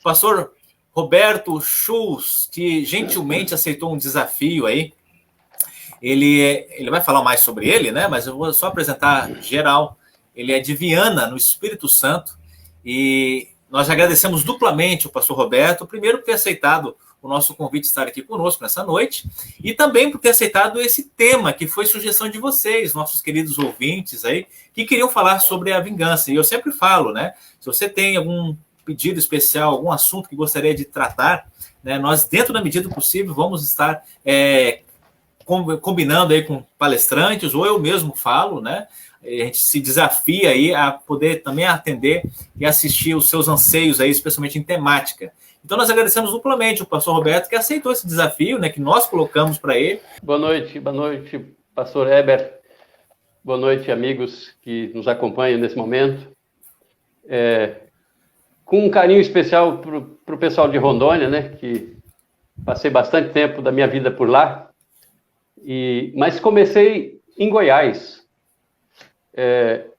pastor Roberto Schulz, que gentilmente aceitou um desafio aí. Ele vai falar mais sobre ele, né? Mas eu vou só apresentar geral. Ele é de Viana, no Espírito Santo, e nós agradecemos duplamente o pastor Roberto, primeiro por ter aceitado o nosso convite de estar aqui conosco nessa noite, e também por ter aceitado esse tema, que foi sugestão de vocês, nossos queridos ouvintes aí, que queriam falar sobre a vingança. E eu sempre falo, né? Se você tem algum pedido especial, algum assunto que gostaria de tratar, né, nós, dentro da medida do possível, vamos estar combinando aí com palestrantes, ou eu mesmo falo, né? A gente se desafia aí a poder também atender e assistir os seus anseios aí, especialmente em temática. Então, nós agradecemos duplamente o pastor Roberto, que aceitou esse desafio, né, que nós colocamos para ele. Boa noite, pastor Heber. Boa noite, amigos que nos acompanham nesse momento. Com um carinho especial para o pessoal de Rondônia, né, que passei bastante tempo da minha vida por lá, mas comecei em Goiás.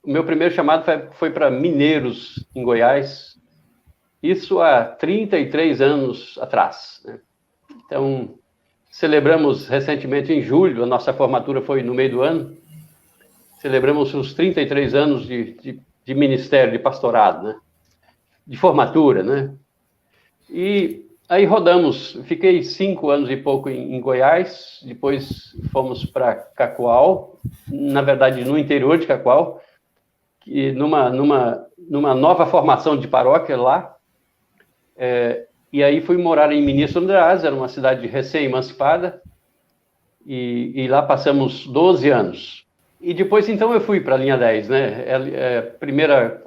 O meu primeiro chamado foi para Mineiros, em Goiás, isso há 33 anos atrás, né? Então, celebramos recentemente em julho, a nossa formatura foi no meio do ano, celebramos os 33 anos de ministério, de pastorado, né? De formatura, né? E aí rodamos, fiquei 5 anos e pouco em Goiás, depois fomos para Cacoal, na verdade no interior de Cacoal, e numa nova formação de paróquia lá, e aí fui morar em Ministro Andreas, era uma cidade recém-emancipada, e lá passamos 12 anos. E depois, então, eu fui para a linha 10, né? A primeira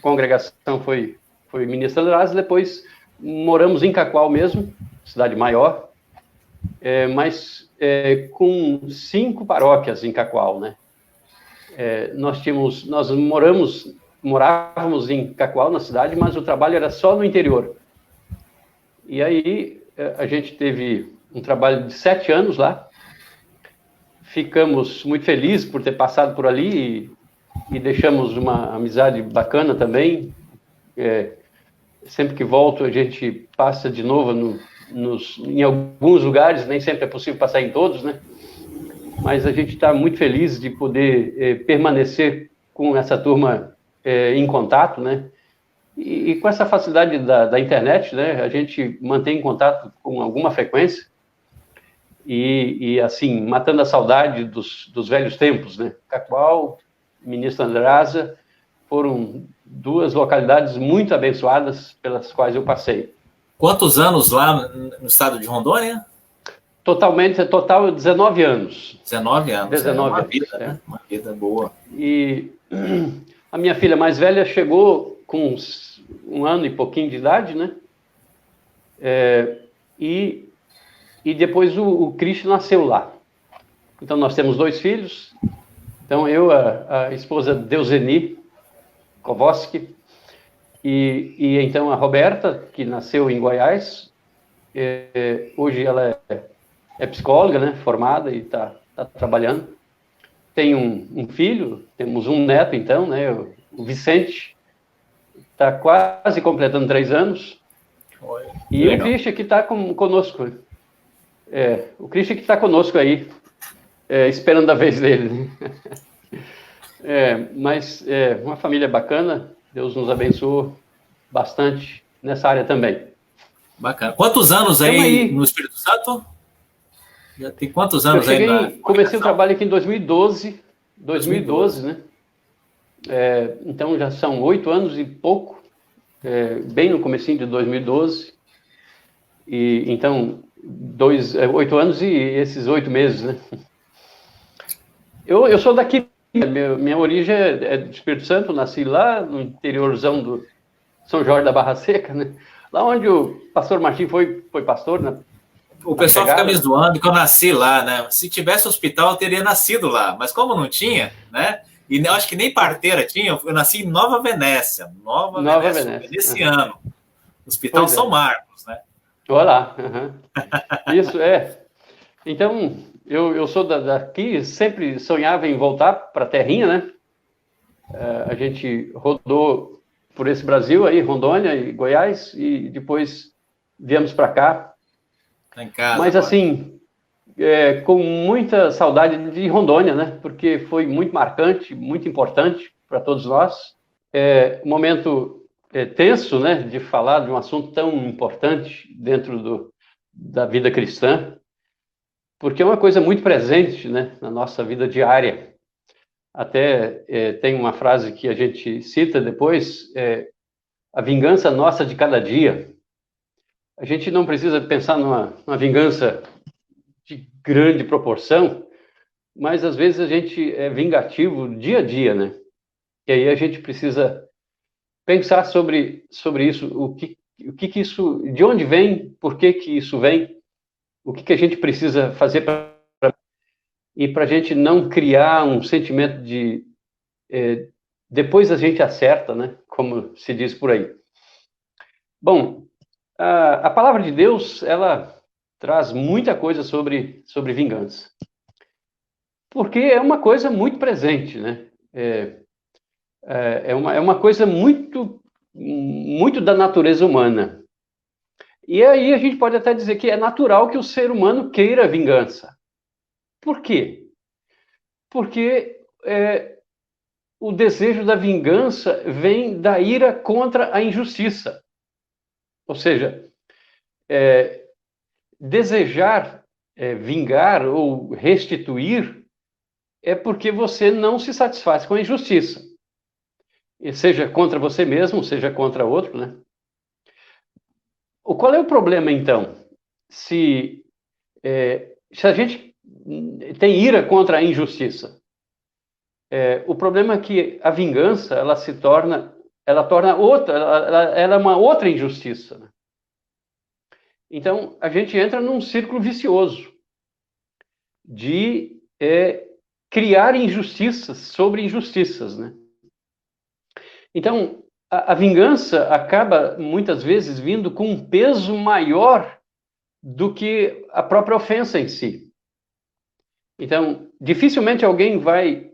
congregação foi Ministro Andreas, depois moramos em Cacoal mesmo, cidade maior, mas com 5 paróquias em Cacoal, né? Nós morávamos em Cacoal, na cidade, mas o trabalho era só no interior. E aí a gente teve um trabalho de 7 anos lá, ficamos muito felizes por ter passado por ali e deixamos uma amizade bacana também. Sempre que volto, a gente passa de novo em alguns lugares, nem sempre é possível passar em todos, né? Mas a gente está muito feliz de poder permanecer com essa turma em contato, né? E com essa facilidade da internet, né? A gente mantém contato com alguma frequência e assim, matando a saudade dos velhos tempos, né? Cacoal, Ministro Andreasa, foram 2 localidades muito abençoadas pelas quais eu passei. Quantos anos lá no estado de Rondônia? Total 19 anos. 19 anos. 19 uma vida, né? Uma vida boa. E a minha filha mais velha chegou com 1 ano e pouquinho de idade, né? E depois o Cristo nasceu lá. Então, nós temos 2 filhos. Então, a esposa Deuseni Kowoski, e então a Roberta, que nasceu em Goiás. Hoje ela é psicóloga, né? Formada e está trabalhando. Tem um filho, temos um neto, então, né? O Vicente. Está quase completando 3 anos. E legal. O Christian que está conosco. O Christian que está conosco aí, esperando a vez dele. Mas uma família bacana, Deus nos abençoou bastante nessa área também. Bacana. Quantos anos aí no Espírito Santo? Já tem quantos anos aí? Comecei o trabalho aqui em 2012, né? Então já são 8 anos e pouco, bem no comecinho de 2012, e então 8 anos e esses 8 meses, né? Eu sou daqui, minha origem é do Espírito Santo, nasci lá no interiorzão do São Jorge da Barra Seca, né? Lá onde o pastor Martim foi pastor, né? O pessoal fica me zoando que eu nasci lá, né? Se tivesse hospital, eu teria nascido lá, mas como não tinha, né? E eu acho que nem parteira tinha, eu nasci em Nova Venécia. Nova Venécia. Veneciano. Hospital São Marcos, né? Olha lá. Uhum. Isso, Então, eu sou daqui, sempre sonhava em voltar para a terrinha, né? A gente rodou por esse Brasil aí, Rondônia e Goiás, e depois viemos para cá. Tá em casa Mas agora. assim, com muita saudade de Rondônia, né? Porque foi muito marcante, muito importante para todos nós. Um momento tenso, né? De falar de um assunto tão importante dentro da vida cristã, porque é uma coisa muito presente, né? Na nossa vida diária. Até tem uma frase que a gente cita depois, a vingança nossa de cada dia. A gente não precisa pensar numa vingança de grande proporção, mas às vezes a gente é vingativo dia a dia, né? E aí a gente precisa pensar sobre isso, o que isso, de onde vem, por que isso vem, o que a gente precisa fazer e para a gente não criar um sentimento de depois a gente acerta, né? Como se diz por aí. Bom, a palavra de Deus, ela traz muita coisa sobre vingança. Porque é uma coisa muito presente, né? É uma coisa muito, muito da natureza humana. E aí a gente pode até dizer que é natural que o ser humano queira vingança. Por quê? Porque o desejo da vingança vem da ira contra a injustiça. Ou seja, desejar vingar ou restituir é porque você não se satisfaz com a injustiça. Seja contra você mesmo, seja contra outro, né? Qual é o problema, então? Se a gente tem ira contra a injustiça, o problema é que a vingança, ela torna outra, ela é uma outra injustiça, né? Então, a gente entra num círculo vicioso de criar injustiças sobre injustiças, né? Então, a vingança acaba, muitas vezes, vindo com um peso maior do que a própria ofensa em si. Então, dificilmente alguém vai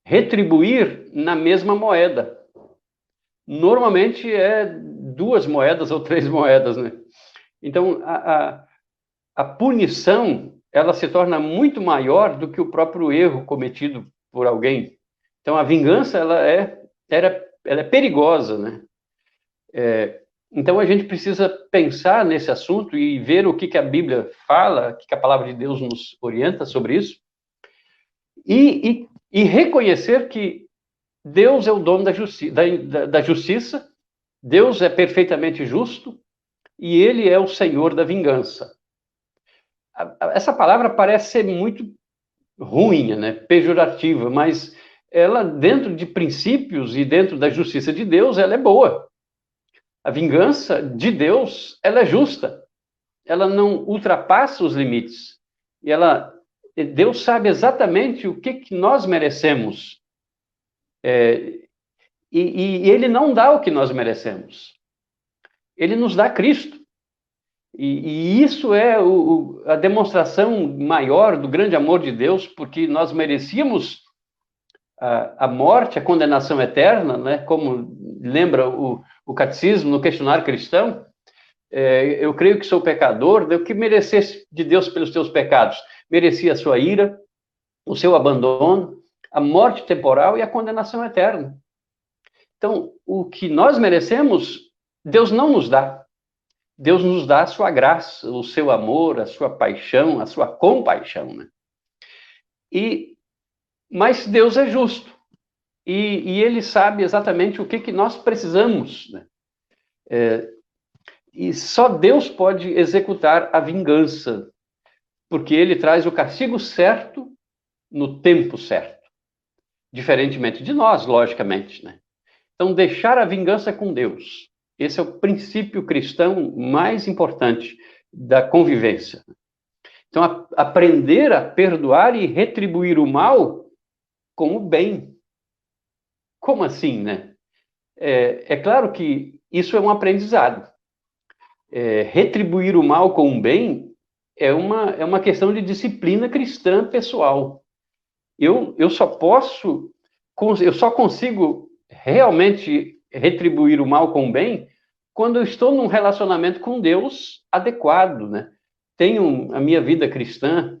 retribuir na mesma moeda. Normalmente é 2 moedas ou 3 moedas, né? Então, a punição, ela se torna muito maior do que o próprio erro cometido por alguém. Então, a vingança, ela é perigosa, né? Então, a gente precisa pensar nesse assunto e ver o que a Bíblia fala, o que a palavra de Deus nos orienta sobre isso, e reconhecer que Deus é o dono da justiça, Deus é perfeitamente justo, e Ele é o Senhor da vingança. Essa palavra parece ser muito ruim, né? Pejorativa, mas ela, dentro de princípios e dentro da justiça de Deus, ela é boa. A vingança de Deus, ela é justa. Ela não ultrapassa os limites. E Deus sabe exatamente o que nós merecemos. E Ele não dá o que nós merecemos. Ele nos dá Cristo. E isso é a demonstração maior do grande amor de Deus, porque nós merecíamos a morte, a condenação eterna, né? Como lembra o catecismo no questionário cristão. Eu creio que sou pecador, o que merecesse de Deus pelos teus pecados? Merecia a sua ira, o seu abandono, a morte temporal e a condenação eterna. Então, o que nós merecemos, Deus não nos dá. Deus nos dá a sua graça, o seu amor, a sua paixão, a sua compaixão, né? Mas Deus é justo. E Ele sabe exatamente o que nós precisamos, né? E só Deus pode executar a vingança, porque Ele traz o castigo certo no tempo certo. Diferentemente de nós, logicamente, né? Então, deixar a vingança com Deus. Esse é o princípio cristão mais importante da convivência. Então, aprender a perdoar e retribuir o mal com o bem. Como assim, né? É claro que isso é um aprendizado. Retribuir o mal com o bem é uma questão de disciplina cristã pessoal. Eu só consigo realmente retribuir o mal com o bem quando eu estou num relacionamento com Deus adequado, né? Tenho a minha vida cristã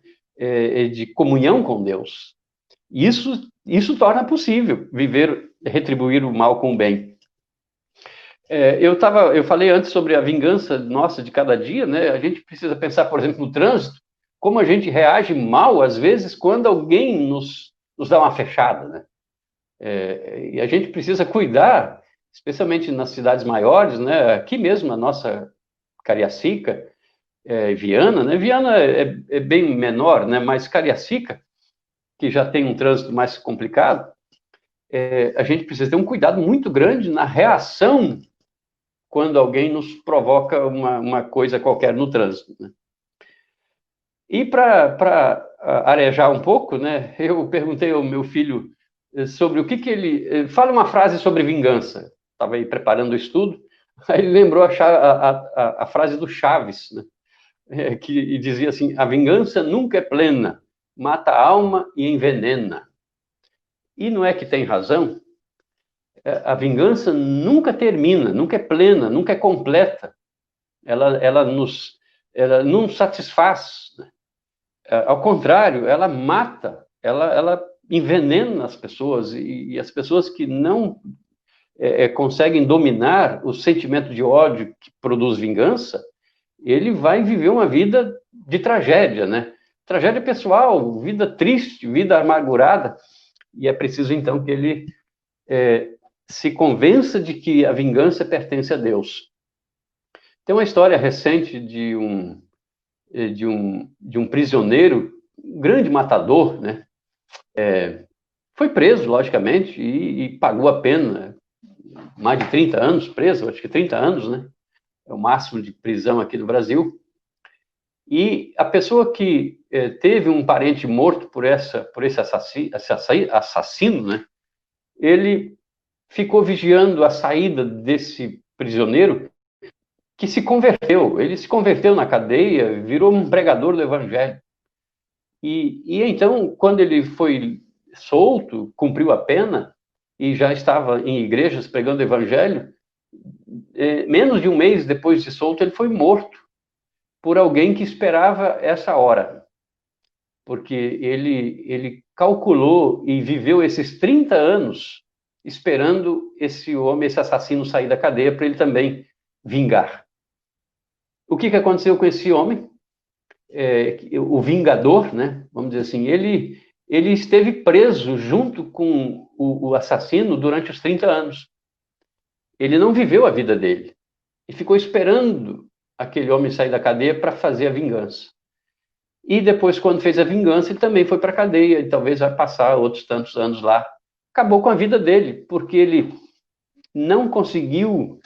de comunhão com Deus. Isso torna possível retribuir o mal com o bem. Eu falei antes sobre a vingança nossa de cada dia, né? A gente precisa pensar, por exemplo, no trânsito, como a gente reage mal, às vezes, quando alguém nos dá uma fechada, né? E a gente precisa cuidar, especialmente nas cidades maiores, né? Aqui mesmo, a nossa Cariacica, Viana, né? Viana é bem menor, né? Mas Cariacica, que já tem um trânsito mais complicado, a gente precisa ter um cuidado muito grande na reação quando alguém nos provoca uma coisa qualquer no trânsito, né? E para arejar um pouco, né? Eu perguntei ao meu filho sobre o que ele... Fala uma frase sobre vingança. Estava aí preparando o estudo, aí ele lembrou a frase do Chaves, né? Que dizia assim: a vingança nunca é plena, mata a alma e envenena. E não é que tem razão? A vingança nunca termina, nunca é plena, nunca é completa. Ela não satisfaz, né? Ao contrário, ela mata, ela envenena as pessoas, e as pessoas que não conseguem dominar o sentimento de ódio que produz vingança, ele vai viver uma vida de tragédia, né? Tragédia pessoal, vida triste, vida amargurada, e é preciso então que ele se convença de que a vingança pertence a Deus. Tem uma história recente de um prisioneiro, um grande matador, né? Foi preso, logicamente, e pagou a pena, mais de 30 anos preso, acho que 30 anos, né? É o máximo de prisão aqui no Brasil. E a pessoa que teve um parente morto por esse assassino, né? Ele ficou vigiando a saída desse prisioneiro, que se converteu. Ele se converteu na cadeia, virou um pregador do evangelho. E então, quando ele foi solto, cumpriu a pena, e já estava em igrejas pregando o evangelho, menos de um mês depois de solto, ele foi morto por alguém que esperava essa hora. Porque ele calculou e viveu esses 30 anos esperando esse homem, esse assassino, sair da cadeia para ele também vingar. O que aconteceu com esse homem? O vingador, né? Vamos dizer assim, ele esteve preso junto com o assassino durante os 30 anos. Ele não viveu a vida dele. E ficou esperando aquele homem sair da cadeia para fazer a vingança. E depois, quando fez a vingança, ele também foi para a cadeia, e talvez vai passar outros tantos anos lá. Acabou com a vida dele, porque ele não conseguiu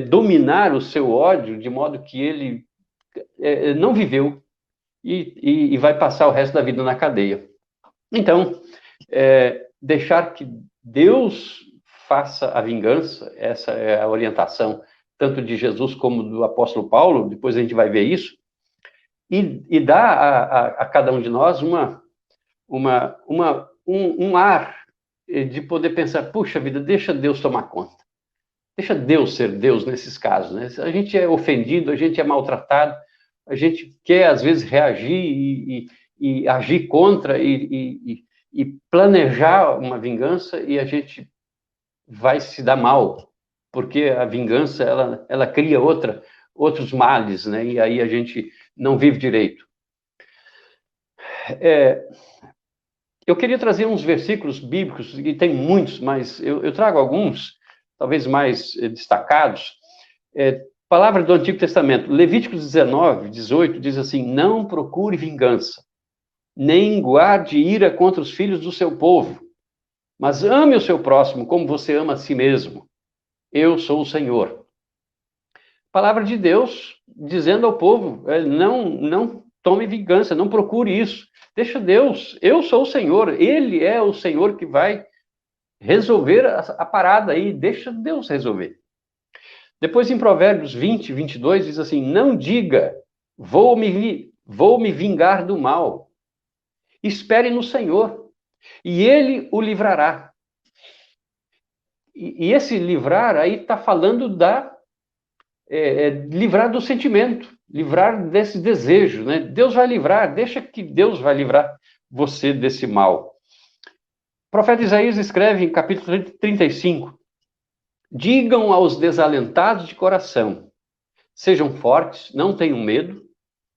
dominar o seu ódio, de modo que ele não viveu, e vai passar o resto da vida na cadeia. Então, deixar que Deus faça a vingança, essa é a orientação tanto de Jesus como do apóstolo Paulo, depois a gente vai ver isso, e dá a cada um de nós um ar de poder pensar: puxa vida, deixa Deus tomar conta. Deixa Deus ser Deus nesses casos, né? A gente é ofendido, a gente é maltratado, a gente quer, às vezes, reagir e agir contra e planejar uma vingança, e a gente vai se dar mal, porque a vingança, ela cria outros males, né? E aí a gente não vive direito. Eu queria trazer uns versículos bíblicos, e tem muitos, mas eu trago alguns, talvez mais destacados. Palavra do Antigo Testamento, Levíticos 19, 18, diz assim: não procure vingança, nem guarde ira contra os filhos do seu povo, mas ame o seu próximo como você ama a si mesmo. Eu sou o Senhor. Palavra de Deus dizendo ao povo: não tome vingança, não procure isso. Deixa Deus, eu sou o Senhor, Ele é o Senhor que vai resolver a parada aí, deixa Deus resolver. Depois, em Provérbios 20, 22, diz assim: não diga, vou me vingar do mal. Espere no Senhor, e Ele o livrará. E esse livrar aí está falando livrar do sentimento, livrar desse desejo, né? Deus vai livrar, deixa que Deus vai livrar você desse mal. O profeta Isaías escreve em capítulo 35, digam aos desalentados de coração, sejam fortes, não tenham medo,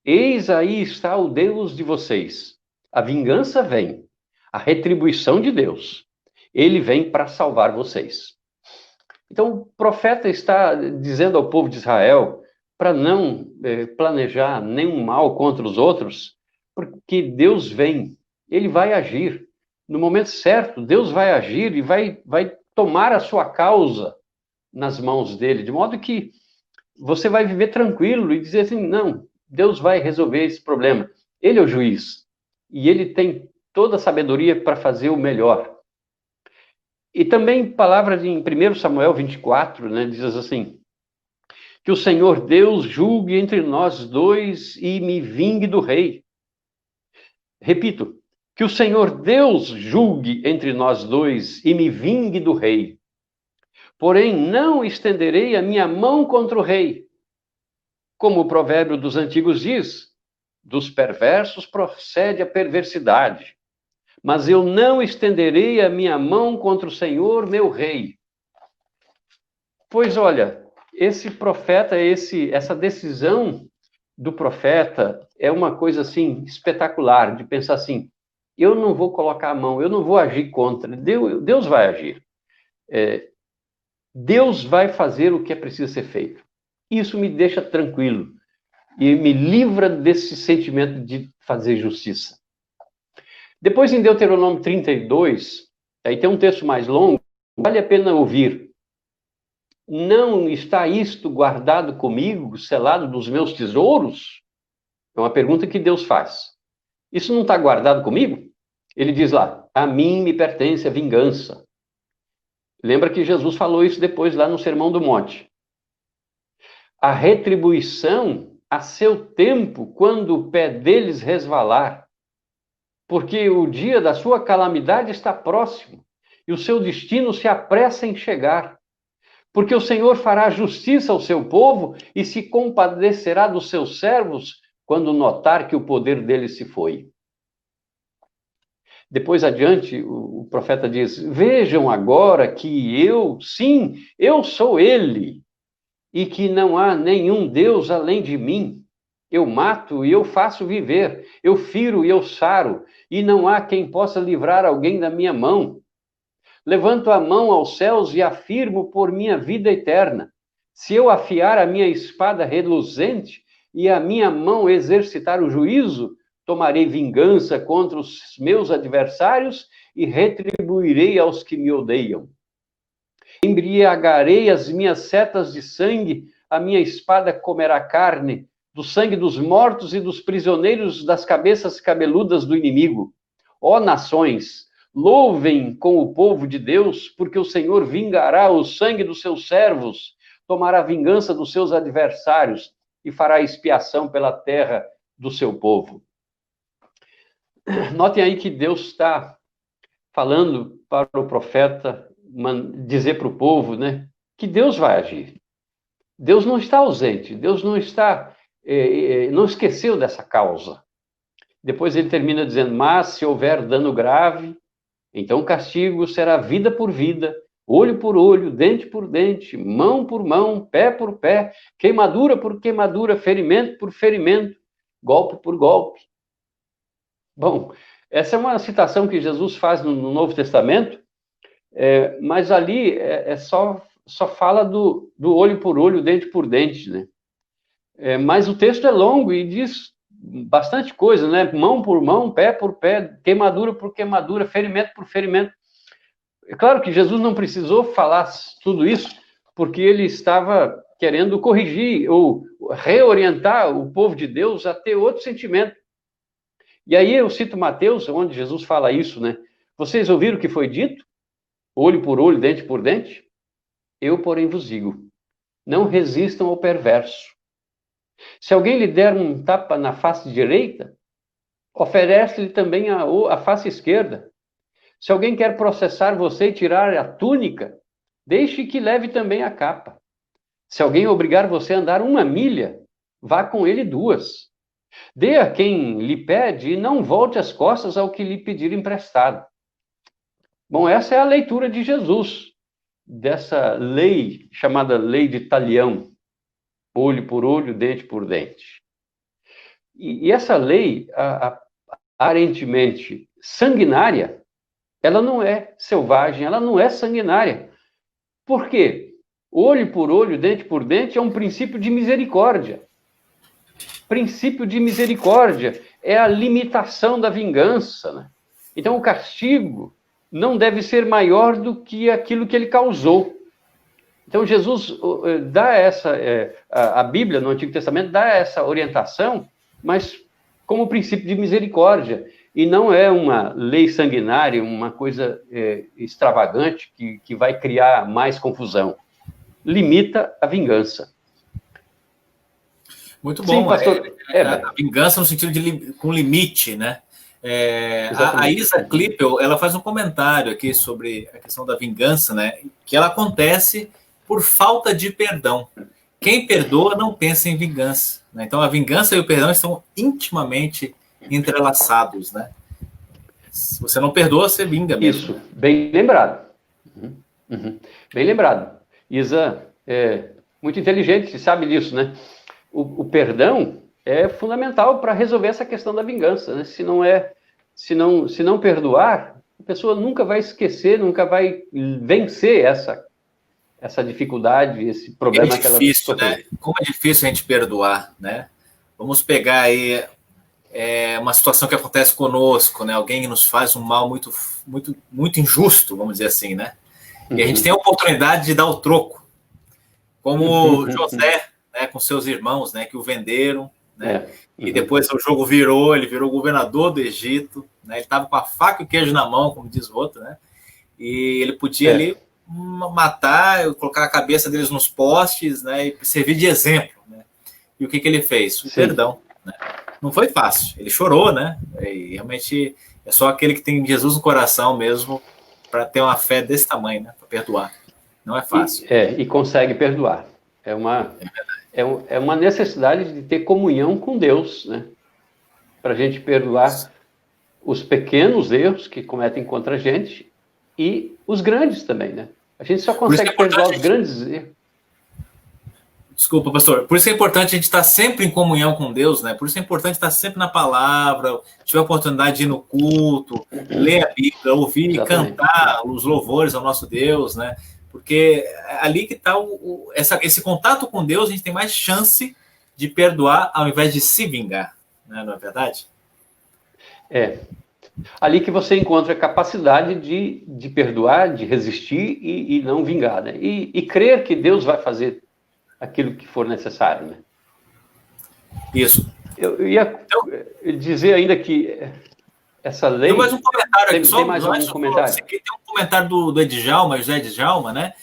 eis aí está o Deus de vocês. A vingança vem, a retribuição de Deus. Ele vem para salvar vocês. Então, o profeta está dizendo ao povo de Israel para não planejar nenhum mal contra os outros, porque Deus vem, ele vai agir. No momento certo, Deus vai agir e vai tomar a sua causa nas mãos dele, de modo que você vai viver tranquilo e dizer assim, não, Deus vai resolver esse problema. Ele é o juiz e ele tem toda a sabedoria para fazer o melhor. E também palavra em 1 Samuel 24, né, diz assim, que o Senhor Deus julgue entre nós dois e me vingue do rei. Repito, que o Senhor Deus julgue entre nós dois e me vingue do rei. Porém, não estenderei a minha mão contra o rei. Como o provérbio dos antigos diz, dos perversos procede a perversidade. Mas eu não estenderei a minha mão contra o Senhor, meu rei. Pois olha, esse profeta, essa decisão do profeta é uma coisa assim espetacular, de pensar assim, eu não vou colocar a mão, eu não vou agir contra, Deus vai agir. Deus vai fazer o que é preciso ser feito. Isso me deixa tranquilo e me livra desse sentimento de fazer justiça. Depois, em Deuteronômio 32, aí tem um texto mais longo, vale a pena ouvir. Não está isto guardado comigo, selado nos meus tesouros? É uma pergunta que Deus faz. Isso não está guardado comigo? Ele diz lá, a mim me pertence a vingança. Lembra que Jesus falou isso depois lá no Sermão do Monte. A retribuição a seu tempo, quando o pé deles resvalar, porque o dia da sua calamidade está próximo e o seu destino se apressa em chegar. Porque o Senhor fará justiça ao seu povo e se compadecerá dos seus servos quando notar que o poder dele se foi. Depois adiante, o profeta diz, vejam agora que eu, sim, eu sou ele, e que não há nenhum Deus além de mim. Eu mato e eu faço viver, eu firo e eu saro, e não há quem possa livrar alguém da minha mão. Levanto a mão aos céus e afirmo por minha vida eterna. Se eu afiar a minha espada reluzente e a minha mão exercitar o juízo, tomarei vingança contra os meus adversários e retribuirei aos que me odeiam. Embriagarei as minhas setas de sangue, a minha espada comerá carne, do sangue dos mortos e dos prisioneiros das cabeças cabeludas do inimigo. Ó nações, louvem com o povo de Deus, porque o Senhor vingará o sangue dos seus servos, tomará vingança dos seus adversários e fará expiação pela terra do seu povo. Notem aí que Deus está falando para o profeta dizer para o povo, né, que Deus vai agir. Deus não está ausente, Deus não está, não esqueceu dessa causa. Depois ele termina dizendo, mas se houver dano grave, então o castigo será vida por vida, olho por olho, dente por dente, mão por mão, pé por pé, queimadura por queimadura, ferimento por ferimento, golpe por golpe. Bom, essa é uma citação que Jesus faz no Novo Testamento, mas ali só fala do olho por olho, dente por dente, né? Mas o texto é longo e diz bastante coisa, né? Mão por mão, pé por pé, queimadura por queimadura, ferimento por ferimento. É claro que Jesus não precisou falar tudo isso, porque ele estava querendo corrigir ou reorientar o povo de Deus a ter outro sentimento. E aí eu cito Mateus, onde Jesus fala isso, né? Vocês ouviram o que foi dito? Olho por olho, dente por dente? Eu, porém, vos digo, não resistam ao perverso. Se alguém lhe der um tapa na face direita, oferece-lhe também a face esquerda. Se alguém quer processar você e tirar a túnica, Deixe que leve também a capa. Se alguém obrigar você a andar 1 milha, vá com ele 2. Dê a quem lhe pede e não volte as costas ao que lhe pedir emprestado. Bom, essa é a leitura de Jesus, dessa lei chamada lei de Talião, olho por olho, dente por dente. E essa lei, aparentemente sanguinária, ela não é selvagem, ela não é sanguinária. Por quê? Olho por olho, dente por dente é um princípio de misericórdia. Princípio de misericórdia é a limitação da vingança, né? Então, o castigo não deve ser maior do que aquilo que ele causou. Então, Jesus dá a Bíblia, no Antigo Testamento, dá essa orientação, mas como princípio de misericórdia. E não é uma lei sanguinária, uma coisa extravagante que vai criar mais confusão. Limita a vingança. Muito bom. Sim, pastor. A vingança no sentido com limite, né? A Isa Klippel, ela faz um comentário aqui sobre a questão da vingança, né? Que ela acontece por falta de perdão. Quem perdoa não pensa em vingança, né? Então, a vingança e o perdão estão intimamente entrelaçados, né? Se você não perdoa, você vinga mesmo. Isso, bem lembrado. Bem lembrado. Isa é muito inteligente, sabe disso, né? O perdão é fundamental para resolver essa questão da vingança, né? Se não perdoar, a pessoa nunca vai esquecer, nunca vai vencer essa dificuldade, esse problema que ela difícil, né? Como é difícil a gente perdoar, né? Vamos pegar aí uma situação que acontece conosco, né? Alguém nos faz um mal muito, muito, muito injusto, vamos dizer assim, né? E a gente tem a oportunidade de dar o troco, como José, né, com seus irmãos, né, que o venderam, né? E depois o jogo virou, ele virou governador do Egito, né? Ele estava com a faca e o queijo na mão, como diz o outro, né? E ele podia ali matar, colocar a cabeça deles nos postes, né, e servir de exemplo, né? E o que ele fez? O perdão, né? Não foi fácil, ele chorou, né? E realmente é só aquele que tem Jesus no coração mesmo para ter uma fé desse tamanho, né? Para perdoar. Não é fácil. E consegue perdoar. É uma necessidade de ter comunhão com Deus, né? Para a gente perdoar os pequenos erros que cometem contra a gente e os grandes também, né? A gente só consegue perdoar os grandes erros. Desculpa, pastor. Por isso é importante a gente estar sempre em comunhão com Deus, né? Por isso é importante estar sempre na palavra, tiver a oportunidade de ir no culto, ler a Bíblia, ouvir e cantar os louvores ao nosso Deus, né? Porque ali que está esse contato com Deus, a gente tem mais chance de perdoar ao invés de se vingar, né? Não é verdade? Ali que você encontra a capacidade de perdoar, de resistir e não vingar, né? E crer que Deus vai fazer aquilo que for necessário, né? Isso. Eu ia dizer ainda que essa lei... Tem mais um comentário aqui. Tem mais um comentário? Tem um comentário do Edjalma, José Edjalma, né?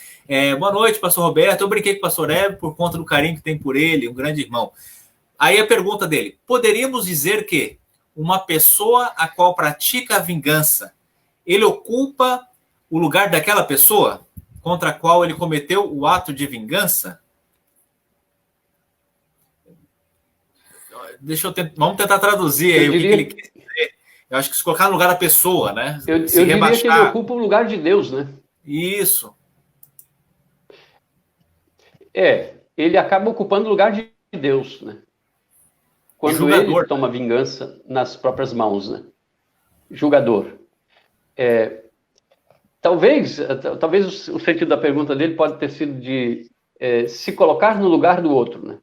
Boa noite, pastor Roberto. Eu brinquei com o pastor Hebe por conta do carinho que tem por ele, um grande irmão. Aí a pergunta dele: poderíamos dizer que uma pessoa a qual pratica a vingança, ele ocupa o lugar daquela pessoa contra a qual ele cometeu o ato de vingança? Vamos tentar traduzir aí o que ele quer dizer. Eu acho que se colocar no lugar da pessoa, né? Eu diria que ele ocupa o lugar de Deus, né? Isso. Ele acaba ocupando o lugar de Deus, né? Quando ele toma vingança nas próprias mãos, né? Julgador. Talvez o sentido da pergunta dele pode ter sido de se colocar no lugar do outro, né?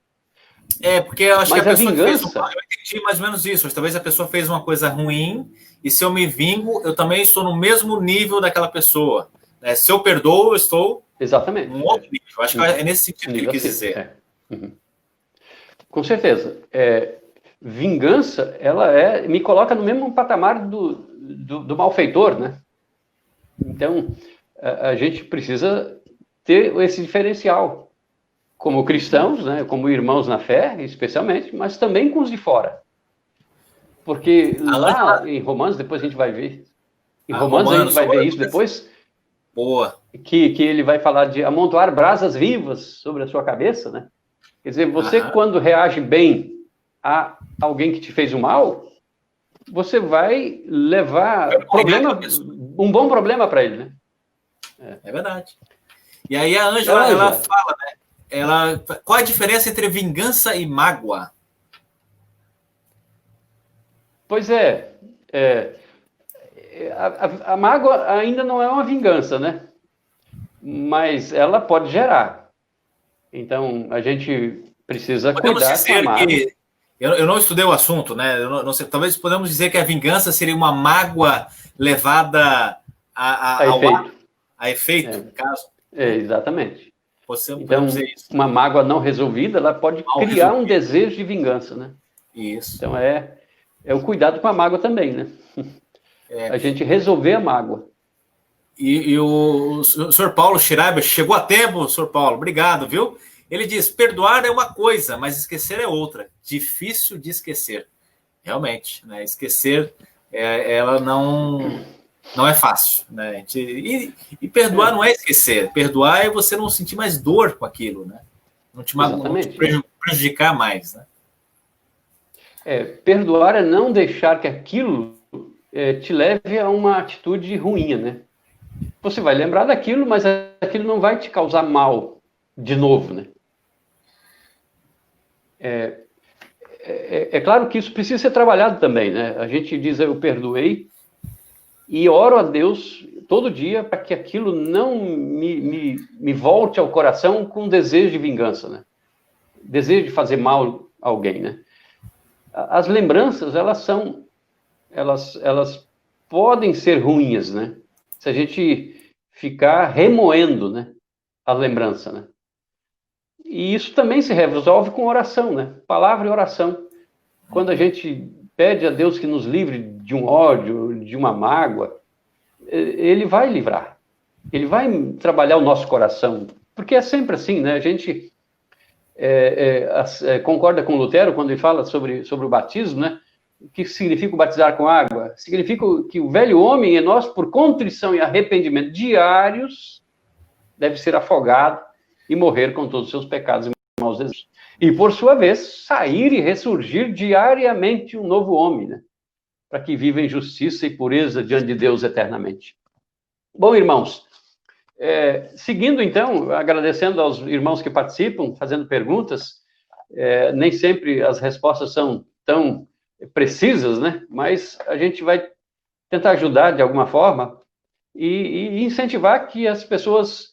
Porque eu acho que a pessoa vingança... eu entendi mais ou menos isso. Mas talvez a pessoa fez uma coisa ruim e se eu me vingo, eu também estou no mesmo nível daquela pessoa. Se eu perdoo, eu estou exatamente num outro nível. Eu acho que é nesse sentido que ele quis dizer. Com certeza. Vingança, ela me coloca no mesmo patamar do malfeitor, né? Então, a gente precisa ter esse diferencial. Como cristãos, né, como irmãos na fé, especialmente, mas também com os de fora. Porque lá em Romanos, depois a gente vai ver. Em Romanos a gente vai ver isso depois. Boa. Que ele vai falar de amontoar brasas vivas sobre a sua cabeça, né? Quer dizer, você quando reage bem a alguém que te fez o mal, você vai levar um bom problema para ele, né? É verdade. E aí a Ângela, ela fala, né? Qual a diferença entre vingança e mágoa? Pois a mágoa ainda não é uma vingança, né? Mas ela pode gerar. Então, a gente precisa cuidar com a mágoa. Eu não estudei o assunto, né? Eu não sei, talvez podemos dizer que a vingança seria uma mágoa levada a efeito, no caso. Exatamente. Então, dizer isso. Uma mágoa não resolvida, ela pode criar um desejo de vingança, né? Isso. Então, é o cuidado com a mágoa também, né? A gente resolver a mágoa. E o senhor Paulo Schreiber, chegou a tempo, senhor Paulo, obrigado, viu? Ele diz, perdoar é uma coisa, mas esquecer é outra. Difícil de esquecer. Realmente, né? Esquecer, ela não é fácil, né? E perdoar não é esquecer. Perdoar é você não sentir mais dor com aquilo, né? Não te prejudicar mais, né? Perdoar é não deixar que aquilo te leve a uma atitude ruim, né? Você vai lembrar daquilo, mas aquilo não vai te causar mal de novo, né? É claro que isso precisa ser trabalhado também, né? A gente diz, eu perdoei, e oro a Deus todo dia para que aquilo não me volte ao coração com desejo de vingança, né? Desejo de fazer mal a alguém, né? As lembranças, elas podem ser ruins, né? Se a gente ficar remoendo, né, a lembrança, né? E isso também se resolve com oração, né? Palavra e oração. Quando a gente pede a Deus que nos livre de um ódio, de uma mágoa, Ele vai livrar. Ele vai trabalhar o nosso coração. Porque é sempre assim, né? A gente concorda com Lutero quando ele fala sobre o batismo, né? O que significa o batizar com água? Significa que o velho homem em nós, por contrição e arrependimento diários, deve ser afogado e morrer com todos os seus pecados e maus desejos. E, por sua vez, sair e ressurgir diariamente um novo homem, né? Para que viva em justiça e pureza diante de Deus eternamente. Bom, irmãos, seguindo então, agradecendo aos irmãos que participam, fazendo perguntas, nem sempre as respostas são tão precisas, né? Mas a gente vai tentar ajudar de alguma forma e incentivar que as pessoas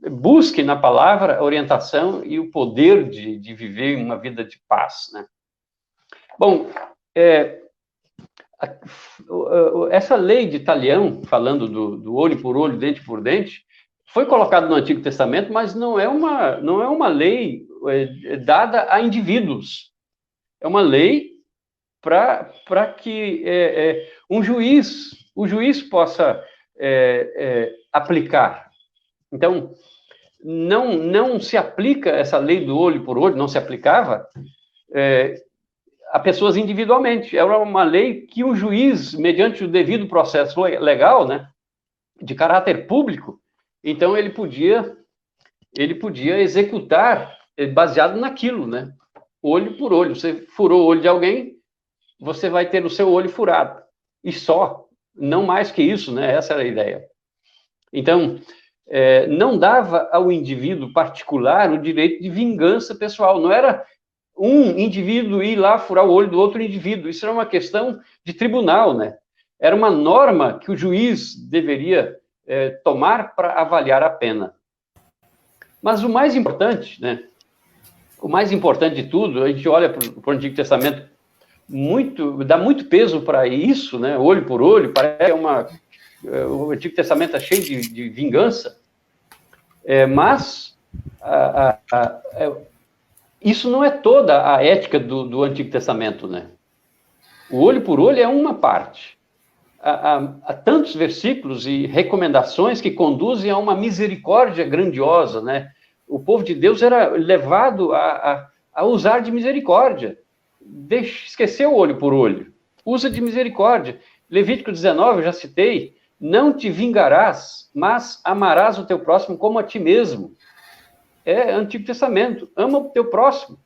busquem na palavra a orientação e o poder de viver uma vida de paz, né? Bom, essa lei de Talião, falando do olho por olho, dente por dente, foi colocada no Antigo Testamento, mas não é uma lei dada a indivíduos. É uma lei para que o juiz possa aplicar. Então, não se aplica essa lei do olho por olho, não se aplicava a pessoas individualmente. Era uma lei que o juiz, mediante o devido processo legal, né, de caráter público, então ele podia executar baseado naquilo, né? Olho por olho. Você furou o olho de alguém, você vai ter o seu olho furado. E só, não mais que isso, né? Essa era a ideia. Então, não dava ao indivíduo particular o direito de vingança pessoal. Não era um indivíduo ir lá furar o olho do outro indivíduo. Isso era uma questão de tribunal, né? Era uma norma que o juiz deveria tomar para avaliar a pena. Mas o mais importante, né? O mais importante de tudo, a gente olha para o Antigo Testamento, dá muito peso para isso, né? Olho por olho, parece o Antigo Testamento é cheio de vingança, mas isso não é toda a ética do Antigo Testamento, né? O olho por olho é uma parte. Há tantos versículos e recomendações que conduzem a uma misericórdia grandiosa, né? O povo de Deus era levado a usar de misericórdia. Esqueceu o olho por olho. Usa de misericórdia. Levítico 19, eu já citei, não te vingarás, mas amarás o teu próximo como a ti mesmo. É Antigo Testamento, ama o teu próximo.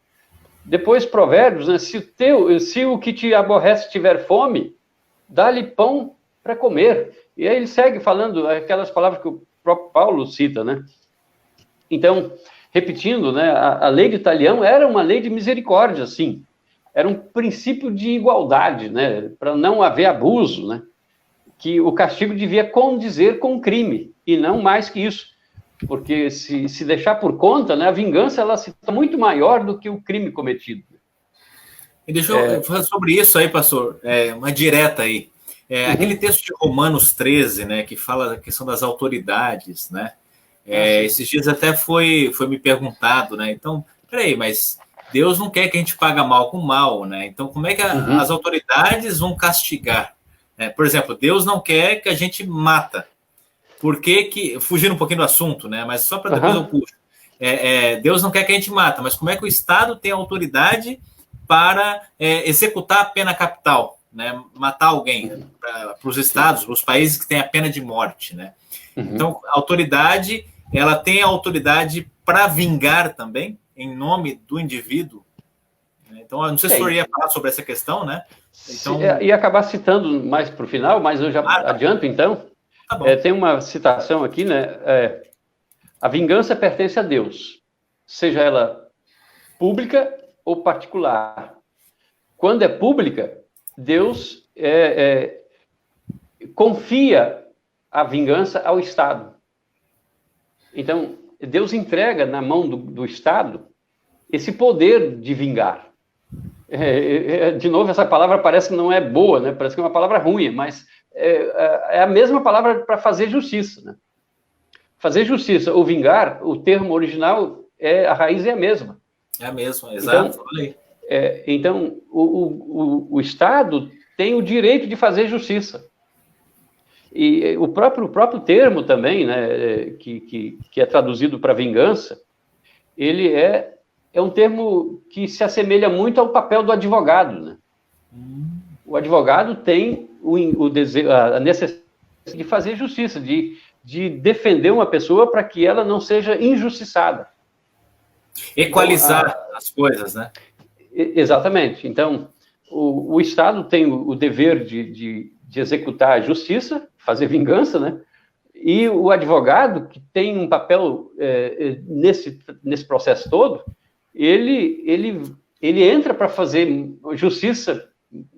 Depois Provérbios, né? Se o que te aborrece tiver fome, dá-lhe pão para comer. E aí ele segue falando aquelas palavras que o próprio Paulo cita, né? Então, repetindo, né, a lei de Italião era uma lei de misericórdia, sim. Era um princípio de igualdade, né, para não haver abuso, né, que o castigo devia condizer com o crime, e não mais que isso. Porque se deixar por conta, né, a vingança ela se torna muito maior do que o crime cometido. E deixa eu falar sobre isso aí, pastor, uma direta aí. Aquele texto de Romanos 13, né, que fala da questão das autoridades, né? Esses dias até foi me perguntado, né? Então, peraí, mas Deus não quer que a gente pague mal com mal, né? Então, como é que as autoridades vão castigar? Por exemplo, Deus não quer que a gente mata. Por que, fugindo um pouquinho do assunto, né? Mas só para depois eu puxo. Deus não quer que a gente mata, mas como é que o Estado tem autoridade para executar a pena capital, né? Matar alguém, para os estados, para os países que têm a pena de morte, né? Então, a autoridade, ela tem a autoridade para vingar também, em nome do indivíduo. Então, eu não sei se o senhor ia falar sobre essa questão, né? Então... Ia acabar citando mais para o final, mas eu já adianto, então. Tá bom. Tem uma citação aqui, né? A vingança pertence a Deus, seja ela pública ou particular. Quando é pública, Deus confia a vingança ao Estado. Então, Deus entrega na mão do Estado esse poder de vingar. De novo, essa palavra parece que não é boa, né? Parece que é uma palavra ruim, mas é a mesma palavra para fazer justiça, né? Fazer justiça ou vingar, o termo original, a raiz é a mesma. É a mesma, exato. Então, o Estado tem o direito de fazer justiça. E o próprio termo também, né, que é traduzido para vingança, ele é um termo que se assemelha muito ao papel do advogado, né? O advogado tem a necessidade de fazer justiça, de defender uma pessoa para que ela não seja injustiçada. Equalizar as coisas, né? Exatamente. Então, o Estado tem o dever de executar a justiça, fazer vingança, né? E o advogado, que tem um papel nesse processo todo, ele entra para fazer justiça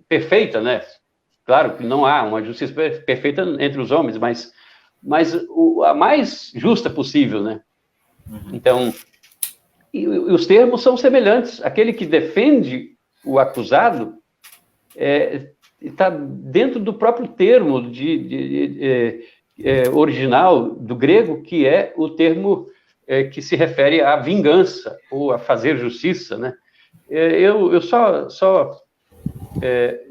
perfeita, né? Claro que não há uma justiça perfeita entre os homens, mas a mais justa possível, né? Então, e os termos são semelhantes. Aquele que defende o acusado está dentro do próprio termo original do grego, que é o termo que se refere à vingança ou a fazer justiça, né? Eu só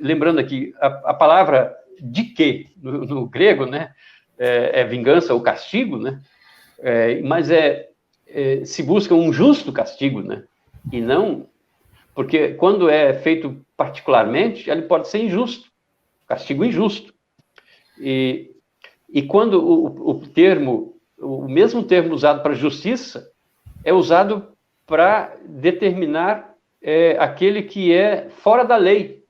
lembrando aqui, a palavra dike no grego, né, é vingança ou castigo, né? Mas se busca um justo castigo, né? E não, porque quando é feito particularmente, ele pode ser injusto, castigo injusto. E quando o mesmo termo usado para justiça é usado para determinar aquele que é fora da lei,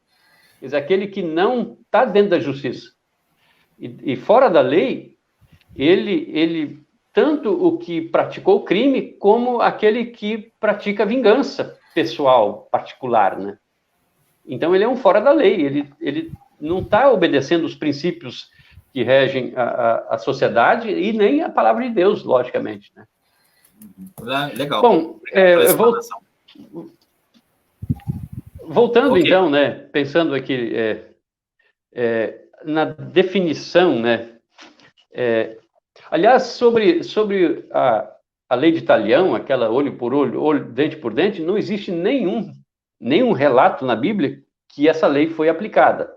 quer dizer, aquele que não está dentro da justiça. E fora da lei, ele tanto o que praticou o crime, como aquele que pratica vingança pessoal, particular, né? Então, ele é um fora da lei, ele não está obedecendo os princípios que regem a sociedade e nem a palavra de Deus, logicamente, né? Legal. Bom, voltando, okay. Então, né, pensando aqui na definição, né, aliás, sobre a lei de Talião, aquela olho por olho, dente por dente, não existe nenhum relato na Bíblia que essa lei foi aplicada.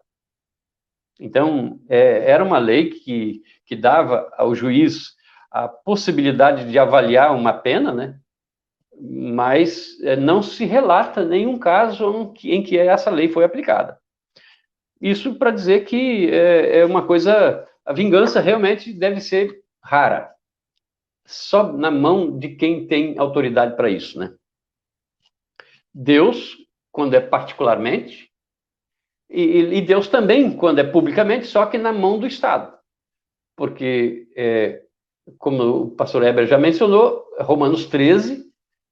Então, era uma lei que dava ao juiz a possibilidade de avaliar uma pena, né? Mas não se relata nenhum caso em que essa lei foi aplicada. Isso para dizer que é uma coisa a vingança realmente deve ser rara, só na mão de quem tem autoridade para isso, né? Deus, quando é particularmente, e Deus também, quando é publicamente, só que na mão do Estado. Porque, como o pastor Heber já mencionou, Romanos 13,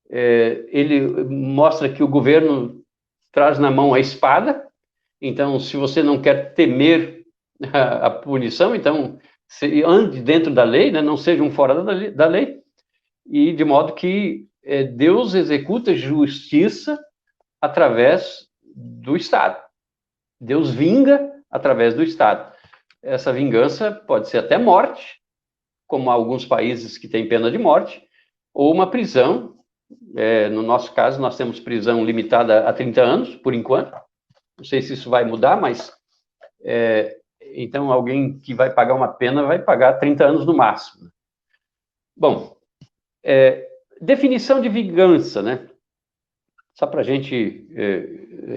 ele mostra que o governo traz na mão a espada. Então, se você não quer temer a punição, então ande dentro da lei, né? Não seja um fora da lei, e de modo que Deus executa justiça através do Estado. Deus vinga através do Estado. Essa vingança pode ser até morte, como há alguns países que têm pena de morte, ou uma prisão. No nosso caso, nós temos prisão limitada a 30 anos, por enquanto. Não sei se isso vai mudar, mas então alguém que vai pagar uma pena vai pagar 30 anos no máximo. Bom, definição de vingança, né? Só para a gente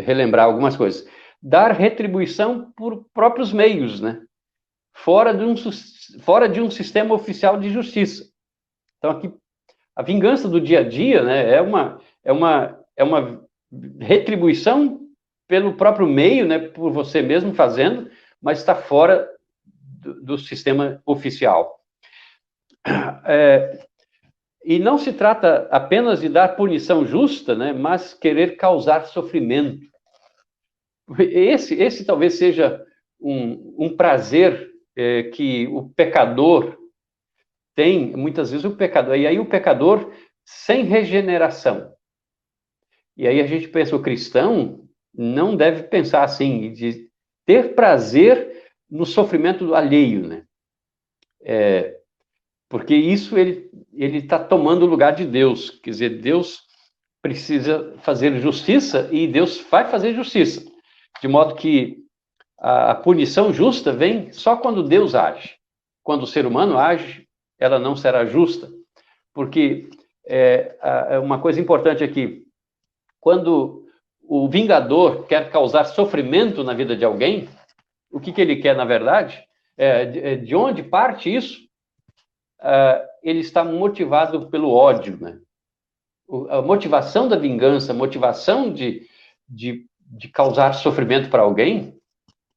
relembrar algumas coisas. Dar retribuição por próprios meios, né? Fora de um sistema oficial de justiça. Então, aqui, a vingança do dia a dia, né, é uma retribuição pelo próprio meio, né, por você mesmo fazendo, mas está fora do sistema oficial. E não se trata apenas de dar punição justa, né, mas querer causar sofrimento. Esse talvez seja um prazer que o pecador tem, muitas vezes o pecador, e aí o pecador sem regeneração. E aí a gente pensa, o cristão não deve pensar assim, de ter prazer no sofrimento alheio, né? Porque isso ele está tomando o lugar de Deus. Quer dizer, Deus precisa fazer justiça e Deus vai fazer justiça. De modo que a punição justa vem só quando Deus age. Quando o ser humano age, ela não será justa. Porque uma coisa importante aqui, quando o vingador quer causar sofrimento na vida de alguém, o que ele quer, na verdade? De onde parte isso? Ele está motivado pelo ódio, né? A motivação da vingança, a motivação de causar sofrimento para alguém,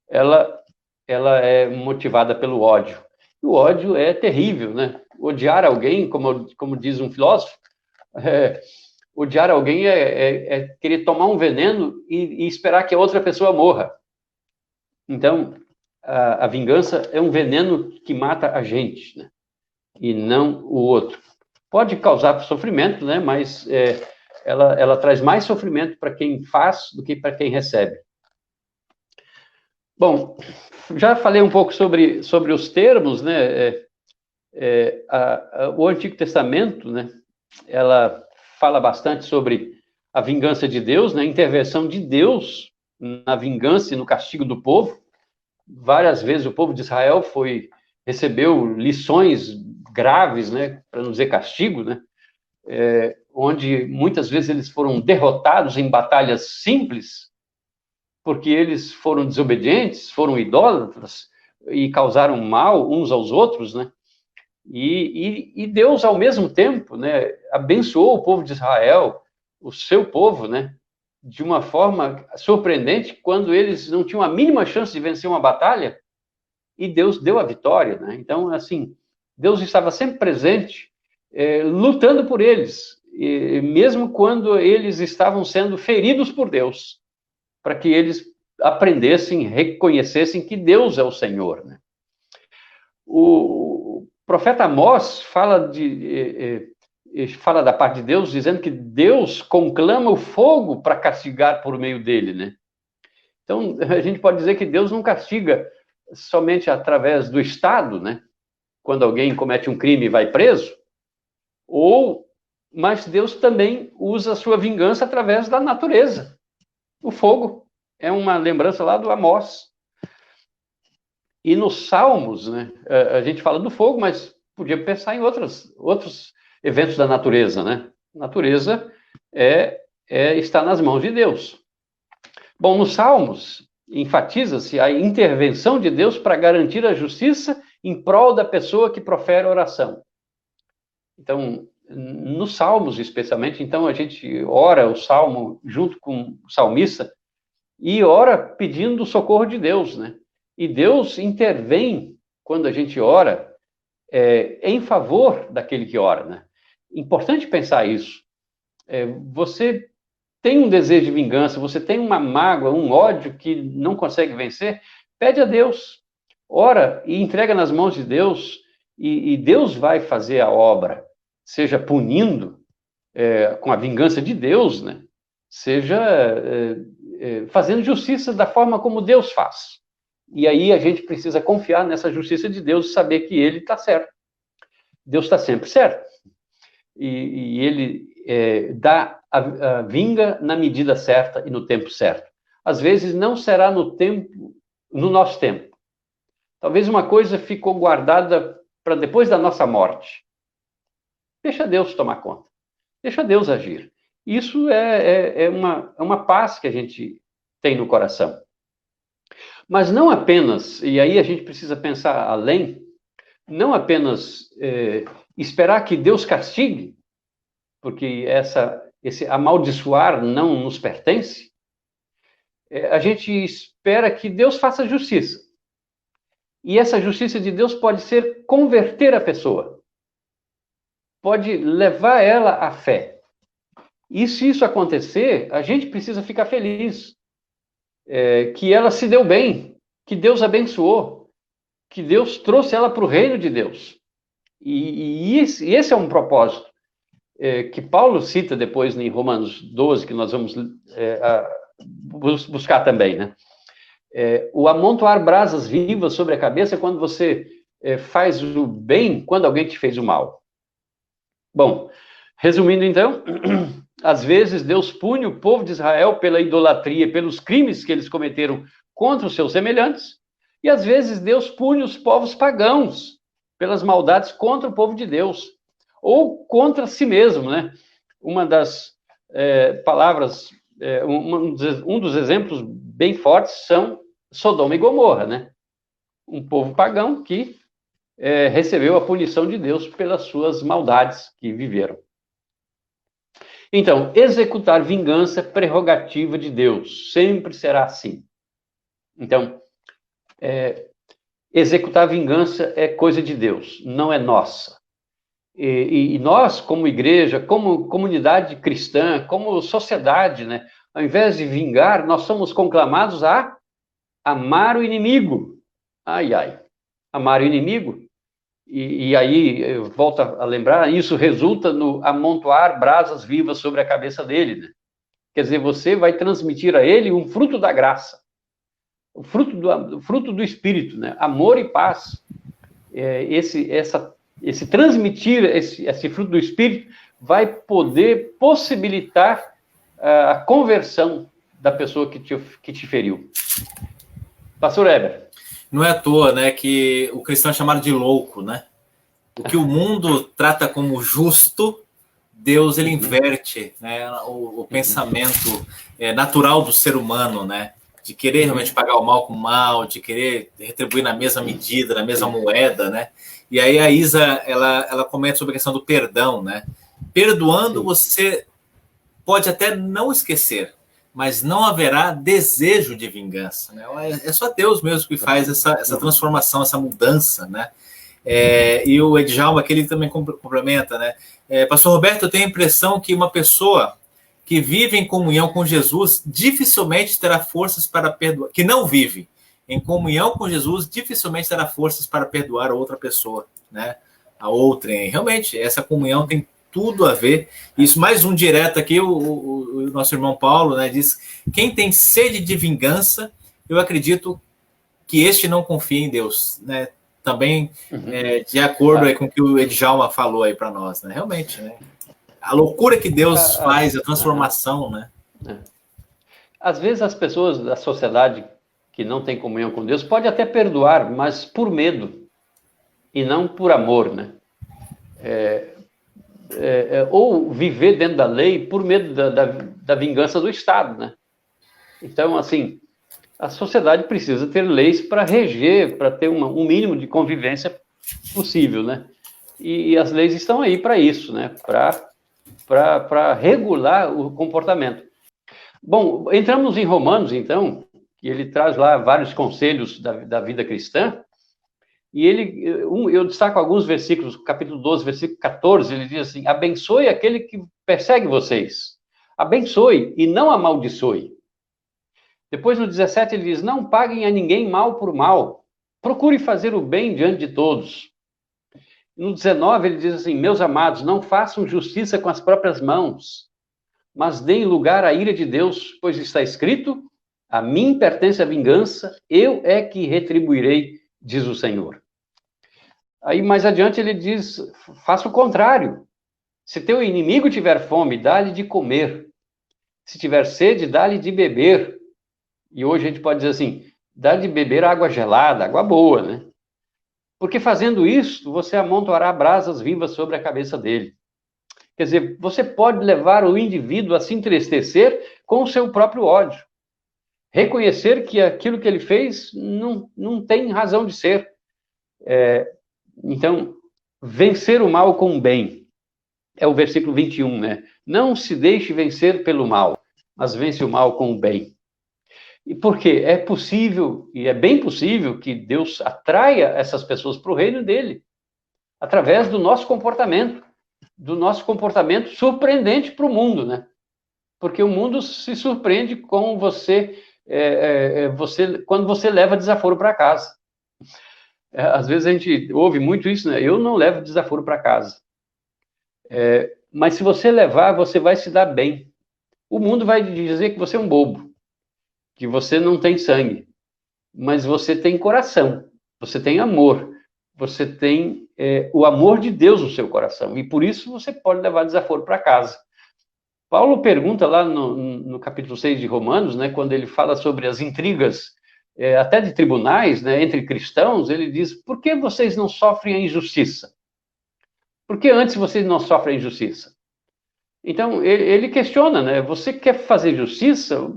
ela é motivada pelo ódio. E o ódio é terrível, né? Odiar alguém, como diz um filósofo, odiar alguém é querer tomar um veneno e esperar que a outra pessoa morra. Então, a vingança é um veneno que mata a gente, né? E não o outro. Pode causar sofrimento, né? Mas ela traz mais sofrimento para quem faz do que para quem recebe. Bom, já falei um pouco sobre os termos, né? O Antigo Testamento, né? Ela fala bastante sobre a vingança de Deus, né? A intervenção de Deus na vingança e no castigo do povo. Várias vezes o povo de Israel recebeu lições graves, né? Para não dizer castigo, né? Onde muitas vezes eles foram derrotados em batalhas simples, porque eles foram desobedientes, foram idólatras e causaram mal uns aos outros, né? E Deus, ao mesmo tempo, né, abençoou o povo de Israel, o seu povo, né, de uma forma surpreendente, quando eles não tinham a mínima chance de vencer uma batalha, e Deus deu a vitória, né? Então, assim, Deus estava sempre presente, lutando por eles, mesmo quando eles estavam sendo feridos por Deus, para que eles aprendessem, reconhecessem que Deus é o Senhor, né? O profeta Amós fala da parte de Deus, dizendo que Deus conclama o fogo para castigar por meio dele, né? Então, a gente pode dizer que Deus não castiga somente através do Estado, né? Quando alguém comete um crime e vai preso, mas Deus também usa a sua vingança através da natureza. O fogo é uma lembrança lá do Amós. E nos Salmos, né, a gente fala do fogo, mas podia pensar em outros eventos da natureza, né? A natureza está nas mãos de Deus. Bom, nos Salmos, enfatiza-se a intervenção de Deus para garantir a justiça em prol da pessoa que profere oração. Então, nos Salmos, especialmente, então a gente ora o Salmo junto com o salmista e ora pedindo o socorro de Deus, né? E Deus intervém quando a gente ora em favor daquele que ora, né? Importante pensar isso. Você tem um desejo de vingança, você tem uma mágoa, um ódio que não consegue vencer, pede a Deus, ora e entrega nas mãos de Deus, e Deus vai fazer a obra, seja punindo com a vingança de Deus, né? Seja fazendo justiça da forma como Deus faz. E aí a gente precisa confiar nessa justiça de Deus e saber que Ele está certo. Deus está sempre certo. E Ele vinga na medida certa e no tempo certo. Às vezes não será no nosso tempo. Talvez uma coisa ficou guardada para depois da nossa morte. Deixa Deus tomar conta. Deixa Deus agir. Isso é uma paz que a gente tem no coração. Mas não apenas, e aí a gente precisa pensar além, não apenas esperar que Deus castigue, porque esse amaldiçoar não nos pertence, a gente espera que Deus faça justiça. E essa justiça de Deus pode ser converter a pessoa, pode levar ela à fé. E se isso acontecer, a gente precisa ficar feliz, que ela se deu bem, que Deus abençoou, que Deus trouxe ela para o reino de Deus. E esse é um propósito que Paulo cita depois em Romanos 12, que nós vamos buscar também, né? O amontoar brasas vivas sobre a cabeça é quando você faz o bem quando alguém te fez o mal. Bom, resumindo então, às vezes Deus pune o povo de Israel pela idolatria, pelos crimes que eles cometeram contra os seus semelhantes, e às vezes Deus pune os povos pagãos pelas maldades contra o povo de Deus, ou contra si mesmo, né? Uma das palavras, um dos exemplos bem fortes são Sodoma e Gomorra, né? Um povo pagão que recebeu a punição de Deus pelas suas maldades que viveram. Então, executar vingança é prerrogativa de Deus, sempre será assim. Então, executar vingança é coisa de Deus, não é nossa. E nós, como igreja, como comunidade cristã, como sociedade, né, ao invés de vingar, nós somos conclamados a amar o inimigo. Ai, ai, amar o inimigo. E aí, eu volto a lembrar, isso resulta no amontoar brasas vivas sobre a cabeça dele, né? Quer dizer, você vai transmitir a ele um fruto da graça, o fruto do Espírito, né? Amor e paz. Esse transmitir esse fruto do Espírito vai poder possibilitar a conversão da pessoa que te feriu. Pastor Heber. Não é à toa, né, que o cristão é chamado de louco, né? O que o mundo trata como justo, Deus ele inverte, né, o pensamento natural do ser humano, né? De querer realmente pagar o mal com o mal, de querer retribuir na mesma medida, na mesma moeda, né? E aí a Isa, ela comenta sobre a questão do perdão, né? Perdoando, você pode até não esquecer, mas não haverá desejo de vingança, né? É só Deus mesmo que faz essa transformação, essa mudança, né? E o Edjalma aqui, ele também complementa, né? Pastor Roberto, eu tenho a impressão que uma pessoa que vive em comunhão com Jesus dificilmente terá forças para perdoar, que não vive em comunhão com Jesus dificilmente terá forças para perdoar a outra pessoa, né? A outrem. Realmente, essa comunhão tem tudo a ver. Isso, mais um direto aqui, o nosso irmão Paulo, né, diz: quem tem sede de vingança, eu acredito que este não confia em Deus, né? Também de acordo aí com o que o Edjalma falou aí para nós, né? Realmente, né? A loucura que Deus faz, a transformação, né? Às vezes as pessoas da sociedade que não tem comunhão com Deus pode até perdoar, mas por medo e não por amor, né? Ou viver dentro da lei por medo da vingança do Estado, né? Então, assim, a sociedade precisa ter leis para reger, para ter um mínimo de convivência possível, né? E as leis estão aí para isso, né? Para regular o comportamento. Bom, entramos em Romanos, então, que ele traz lá vários conselhos da vida cristã, e eu destaco alguns versículos, capítulo 12, versículo 14, ele diz assim: abençoe aquele que persegue vocês, abençoe e não amaldiçoe. Depois no 17 ele diz: não paguem a ninguém mal por mal, procure fazer o bem diante de todos. No 19 ele diz assim: meus amados, não façam justiça com as próprias mãos, mas deem lugar à ira de Deus, pois está escrito: a mim pertence a vingança, eu é que retribuirei, diz o Senhor. Aí mais adiante ele diz: faça o contrário. Se teu inimigo tiver fome, dá-lhe de comer. Se tiver sede, dá-lhe de beber. E hoje a gente pode dizer assim: dá-lhe de beber água gelada, água boa, né? Porque fazendo isso, você amontoará brasas vivas sobre a cabeça dele. Quer dizer, você pode levar o indivíduo a se entristecer com o seu próprio ódio. Reconhecer que aquilo que ele fez não tem razão de ser. Então, vencer o mal com o bem. É o versículo 21, né? Não se deixe vencer pelo mal, mas vence o mal com o bem. E por quê? É possível, e é bem possível, que Deus atraia essas pessoas para o reino dele, através do nosso comportamento surpreendente para o mundo, né? Porque o mundo se surpreende com você, quando você leva desaforo para casa. Às vezes a gente ouve muito isso, né? Eu não levo desaforo para casa. Mas se você levar, você vai se dar bem. O mundo vai dizer que você é um bobo, que você não tem sangue, mas você tem coração, você tem amor, você tem o amor de Deus no seu coração, e por isso você pode levar desaforo para casa. Paulo pergunta lá no capítulo 6 de Romanos, né, quando ele fala sobre as intrigas, até de tribunais, né, entre cristãos, ele diz: por que vocês não sofrem a injustiça? Por que antes vocês não sofrem a injustiça? Então, ele questiona, né, você quer fazer justiça?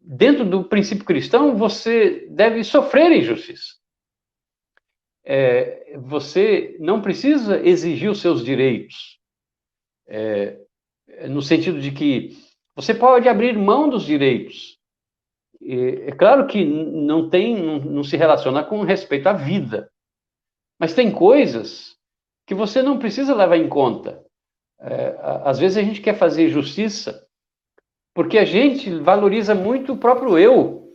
Dentro do princípio cristão, você deve sofrer injustiça. Você não precisa exigir os seus direitos, no sentido de que você pode abrir mão dos direitos. É claro que não se relaciona com respeito à vida, mas tem coisas que você não precisa levar em conta. Às vezes a gente quer fazer justiça porque a gente valoriza muito o próprio eu.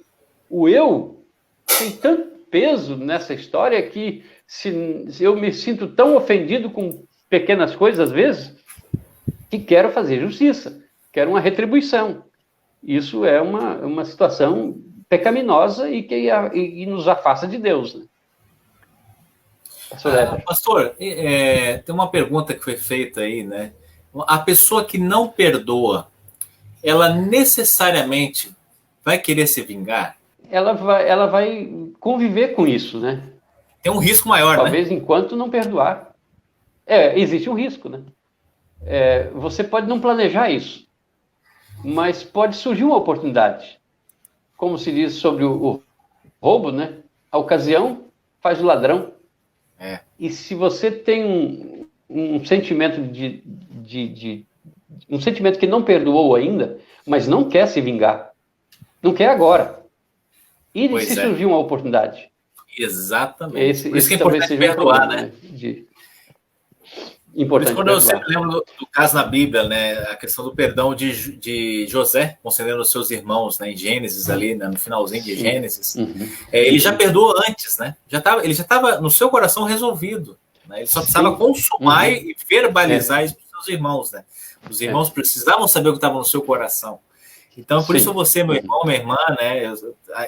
O eu tem tanto peso nessa história que se eu me sinto tão ofendido com pequenas coisas, às vezes, que quero fazer justiça, quero uma retribuição. Isso é uma situação pecaminosa e que nos afasta de Deus, né? Pastor, tem uma pergunta que foi feita aí, né? A pessoa que não perdoa, ela necessariamente vai querer se vingar? Ela vai conviver com isso, né? Tem um risco maior, Talvez né? Enquanto não perdoar. Existe um risco, né? Você pode não planejar isso, mas pode surgir uma oportunidade. Como se diz sobre o roubo, né? A ocasião faz o ladrão. E se você tem um sentimento um sentimento que não perdoou ainda, mas não quer se vingar, não quer agora, e se surgir uma oportunidade. Exatamente. Por isso que é importante perdoar, né? Importante. Por isso, quando eu sempre lembro do caso na Bíblia, né, a questão do perdão de José, concedendo aos seus irmãos, né, em Gênesis, ali, né, no finalzinho de Gênesis, ele já perdoou antes, né? Ele já estava no seu coração resolvido, né? Ele só precisava consumar e verbalizar isso para os seus irmãos, né? Os irmãos precisavam saber o que estava no seu coração. Então, por isso você, meu irmão, minha irmã, né,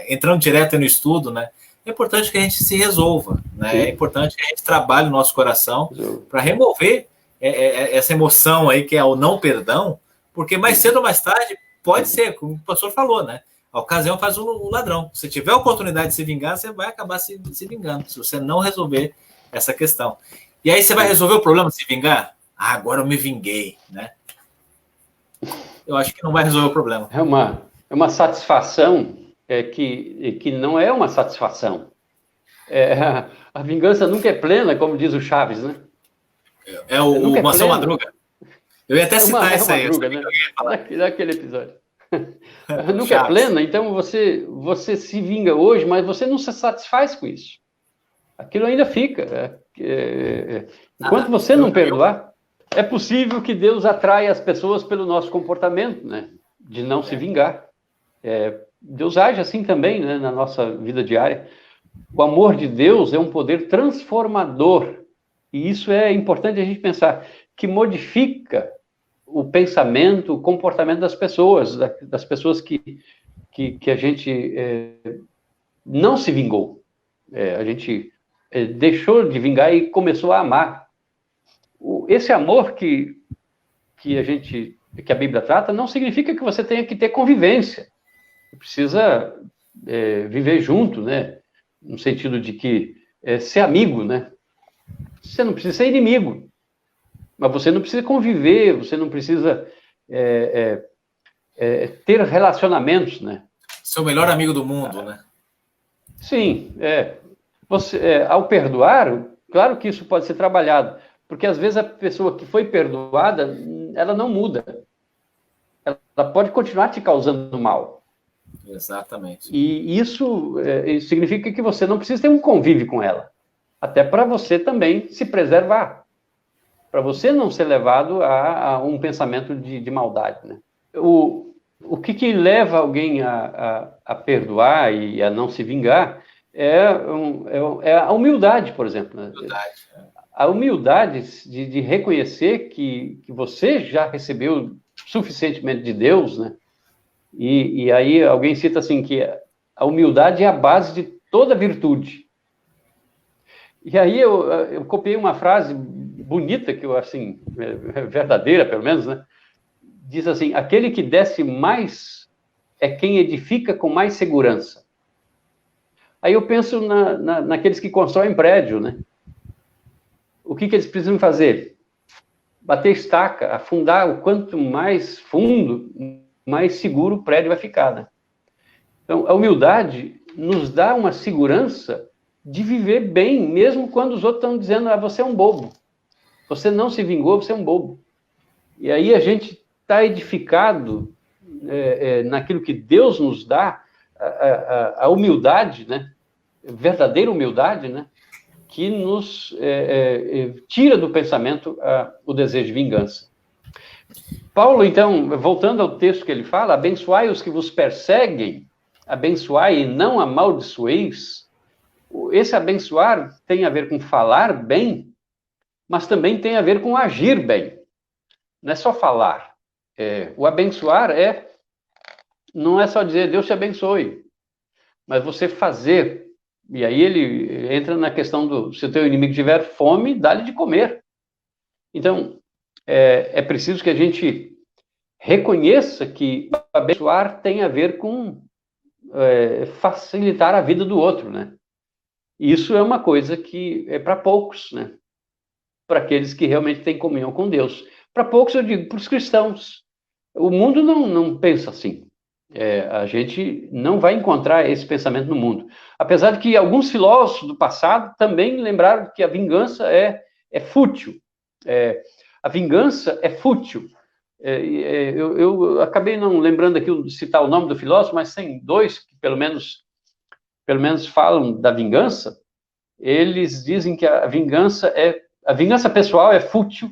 entrando direto no estudo, né, é importante que a gente se resolva, né? É importante que a gente trabalhe o nosso coração para remover essa emoção aí que é o não perdão, porque mais cedo ou mais tarde pode ser, como o pastor falou, né? A ocasião faz o ladrão. Se tiver a oportunidade de se vingar, você vai acabar se vingando, se você não resolver essa questão. E aí você vai resolver o problema de se vingar? Agora eu me vinguei, né? Eu acho que não vai resolver o problema. uma satisfação que não é uma satisfação. A vingança nunca é plena, como diz o Chaves, né? É o Mansão Madruga. Eu ia até citar essa aí. Madruga, né? Naquele episódio. Nunca é plena, então você se vinga hoje, mas você não se satisfaz com isso. Aquilo ainda fica. Enquanto você não perdoar, é possível que Deus atraia as pessoas pelo nosso comportamento, né? De não se vingar. Deus age assim também, né, na nossa vida diária. O amor de Deus é um poder transformador. E isso é importante a gente pensar, que modifica o pensamento, o comportamento das pessoas que a gente não se vingou. A gente deixou de vingar e começou a amar. Esse amor que a Bíblia trata não significa que você tenha que ter convivência. Precisa viver junto, né? No sentido de que ser amigo, né? Você não precisa ser inimigo, mas você não precisa conviver, você não precisa ter relacionamentos, né? Ser o melhor amigo do mundo, né? Sim, você, ao perdoar, claro que isso pode ser trabalhado, porque às vezes a pessoa que foi perdoada, ela não muda. Ela pode continuar te causando mal. Exatamente. E isso significa que você não precisa ter um convívio com ela. Até para você também se preservar. Para você não ser levado a um pensamento de maldade, né? O que leva alguém a perdoar e a não se vingar é a humildade, por exemplo. Né? A humildade de reconhecer que você já recebeu suficientemente de Deus, né? E aí alguém cita assim que a humildade é a base de toda virtude. E aí eu copiei uma frase bonita, que eu, assim, verdadeira, pelo menos, né? Diz assim, aquele que desce mais é quem edifica com mais segurança. Aí eu penso naqueles que constroem prédio, né? O que eles precisam fazer? Bater estaca, afundar o quanto mais fundo, mais seguro o prédio vai ficar, né? Então, a humildade nos dá uma segurança de viver bem, mesmo quando os outros estão dizendo, você é um bobo. Você não se vingou, você é um bobo. E aí a gente está edificado naquilo que Deus nos dá, a humildade, né? Verdadeira humildade, né? Que nos tira do pensamento o desejo de vingança. Paulo, então, voltando ao texto que ele fala, abençoai os que vos perseguem, abençoai e não amaldiçoeis. Esse abençoar tem a ver com falar bem, mas também tem a ver com agir bem. Não é só falar. O abençoar não é só dizer Deus te abençoe, mas você fazer. E aí ele entra na questão do, se o teu inimigo tiver fome, dá-lhe de comer. Então, é preciso que a gente reconheça que abençoar tem a ver com facilitar a vida do outro, né? Isso é uma coisa que é para poucos, né? Para aqueles que realmente têm comunhão com Deus. Para poucos, eu digo, para os cristãos. O mundo não pensa assim. A gente não vai encontrar esse pensamento no mundo. Apesar de que alguns filósofos do passado também lembraram que a vingança é fútil. A vingança é fútil. Eu acabei não lembrando aqui de citar o nome do filósofo, mas tem dois que pelo menos falam da vingança. Eles dizem que a vingança pessoal é fútil,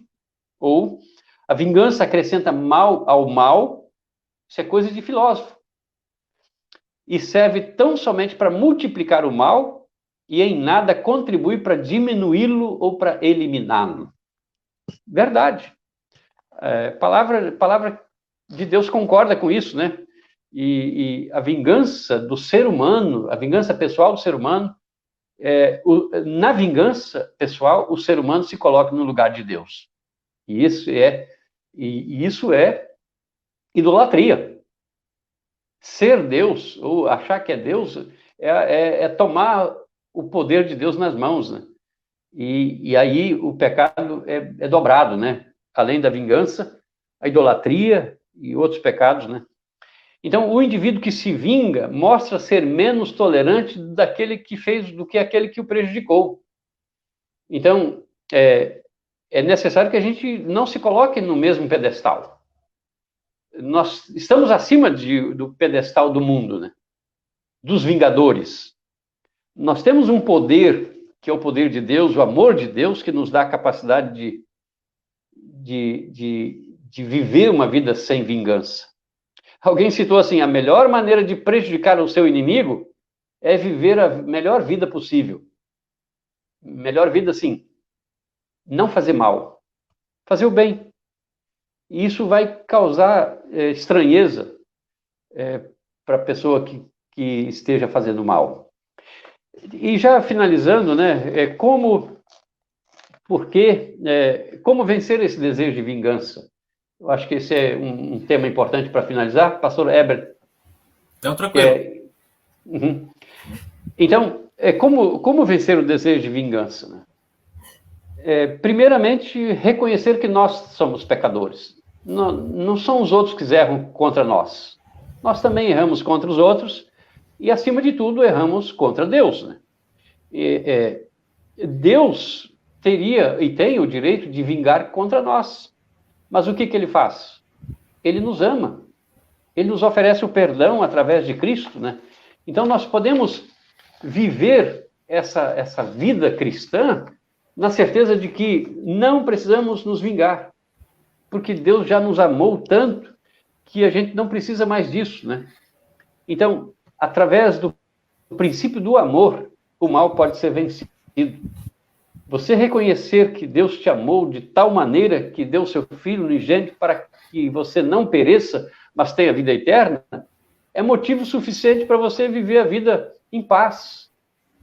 ou a vingança acrescenta mal ao mal. Isso é coisa de filósofo. E serve tão somente para multiplicar o mal e em nada contribui para diminuí-lo ou para eliminá-lo. Verdade. Palavra de Deus concorda com isso, né? E a vingança do ser humano, a vingança pessoal do ser humano, na vingança pessoal, o ser humano se coloca no lugar de Deus. E isso é idolatria. Ser Deus, ou achar que é Deus, é tomar o poder de Deus nas mãos, né? E aí o pecado é dobrado, né? Além da vingança, a idolatria e outros pecados, né? Então, o indivíduo que se vinga mostra ser menos tolerante daquele que fez do que aquele que o prejudicou. Então, é necessário que a gente não se coloque no mesmo pedestal. Nós estamos acima do pedestal do mundo, né? Dos vingadores. Nós temos um poder, que é o poder de Deus, o amor de Deus, que nos dá a capacidade de viver uma vida sem vingança. Alguém citou assim, a melhor maneira de prejudicar o seu inimigo é viver a melhor vida possível. Melhor vida, assim, não fazer mal, fazer o bem. E isso vai causar estranheza para a pessoa que esteja fazendo mal. E já finalizando, né, como vencer esse desejo de vingança? Eu acho que esse é um tema importante para finalizar. Pastor Herbert. Então, tranquilo. Então, como vencer o desejo de vingança? Né? Primeiramente, reconhecer que nós somos pecadores. Não são os outros que erram contra nós. Nós também erramos contra os outros e, acima de tudo, erramos contra Deus. Né? Deus teria e tem o direito de vingar contra nós. Mas o que ele faz? Ele nos ama. Ele nos oferece o perdão através de Cristo, né? Então, nós podemos viver essa vida cristã na certeza de que não precisamos nos vingar, porque Deus já nos amou tanto que a gente não precisa mais disso, né? Então, através do princípio do amor, o mal pode ser vencido. Você reconhecer que Deus te amou de tal maneira que deu seu Filho unigênito para que você não pereça, mas tenha vida eterna, é motivo suficiente para você viver a vida em paz,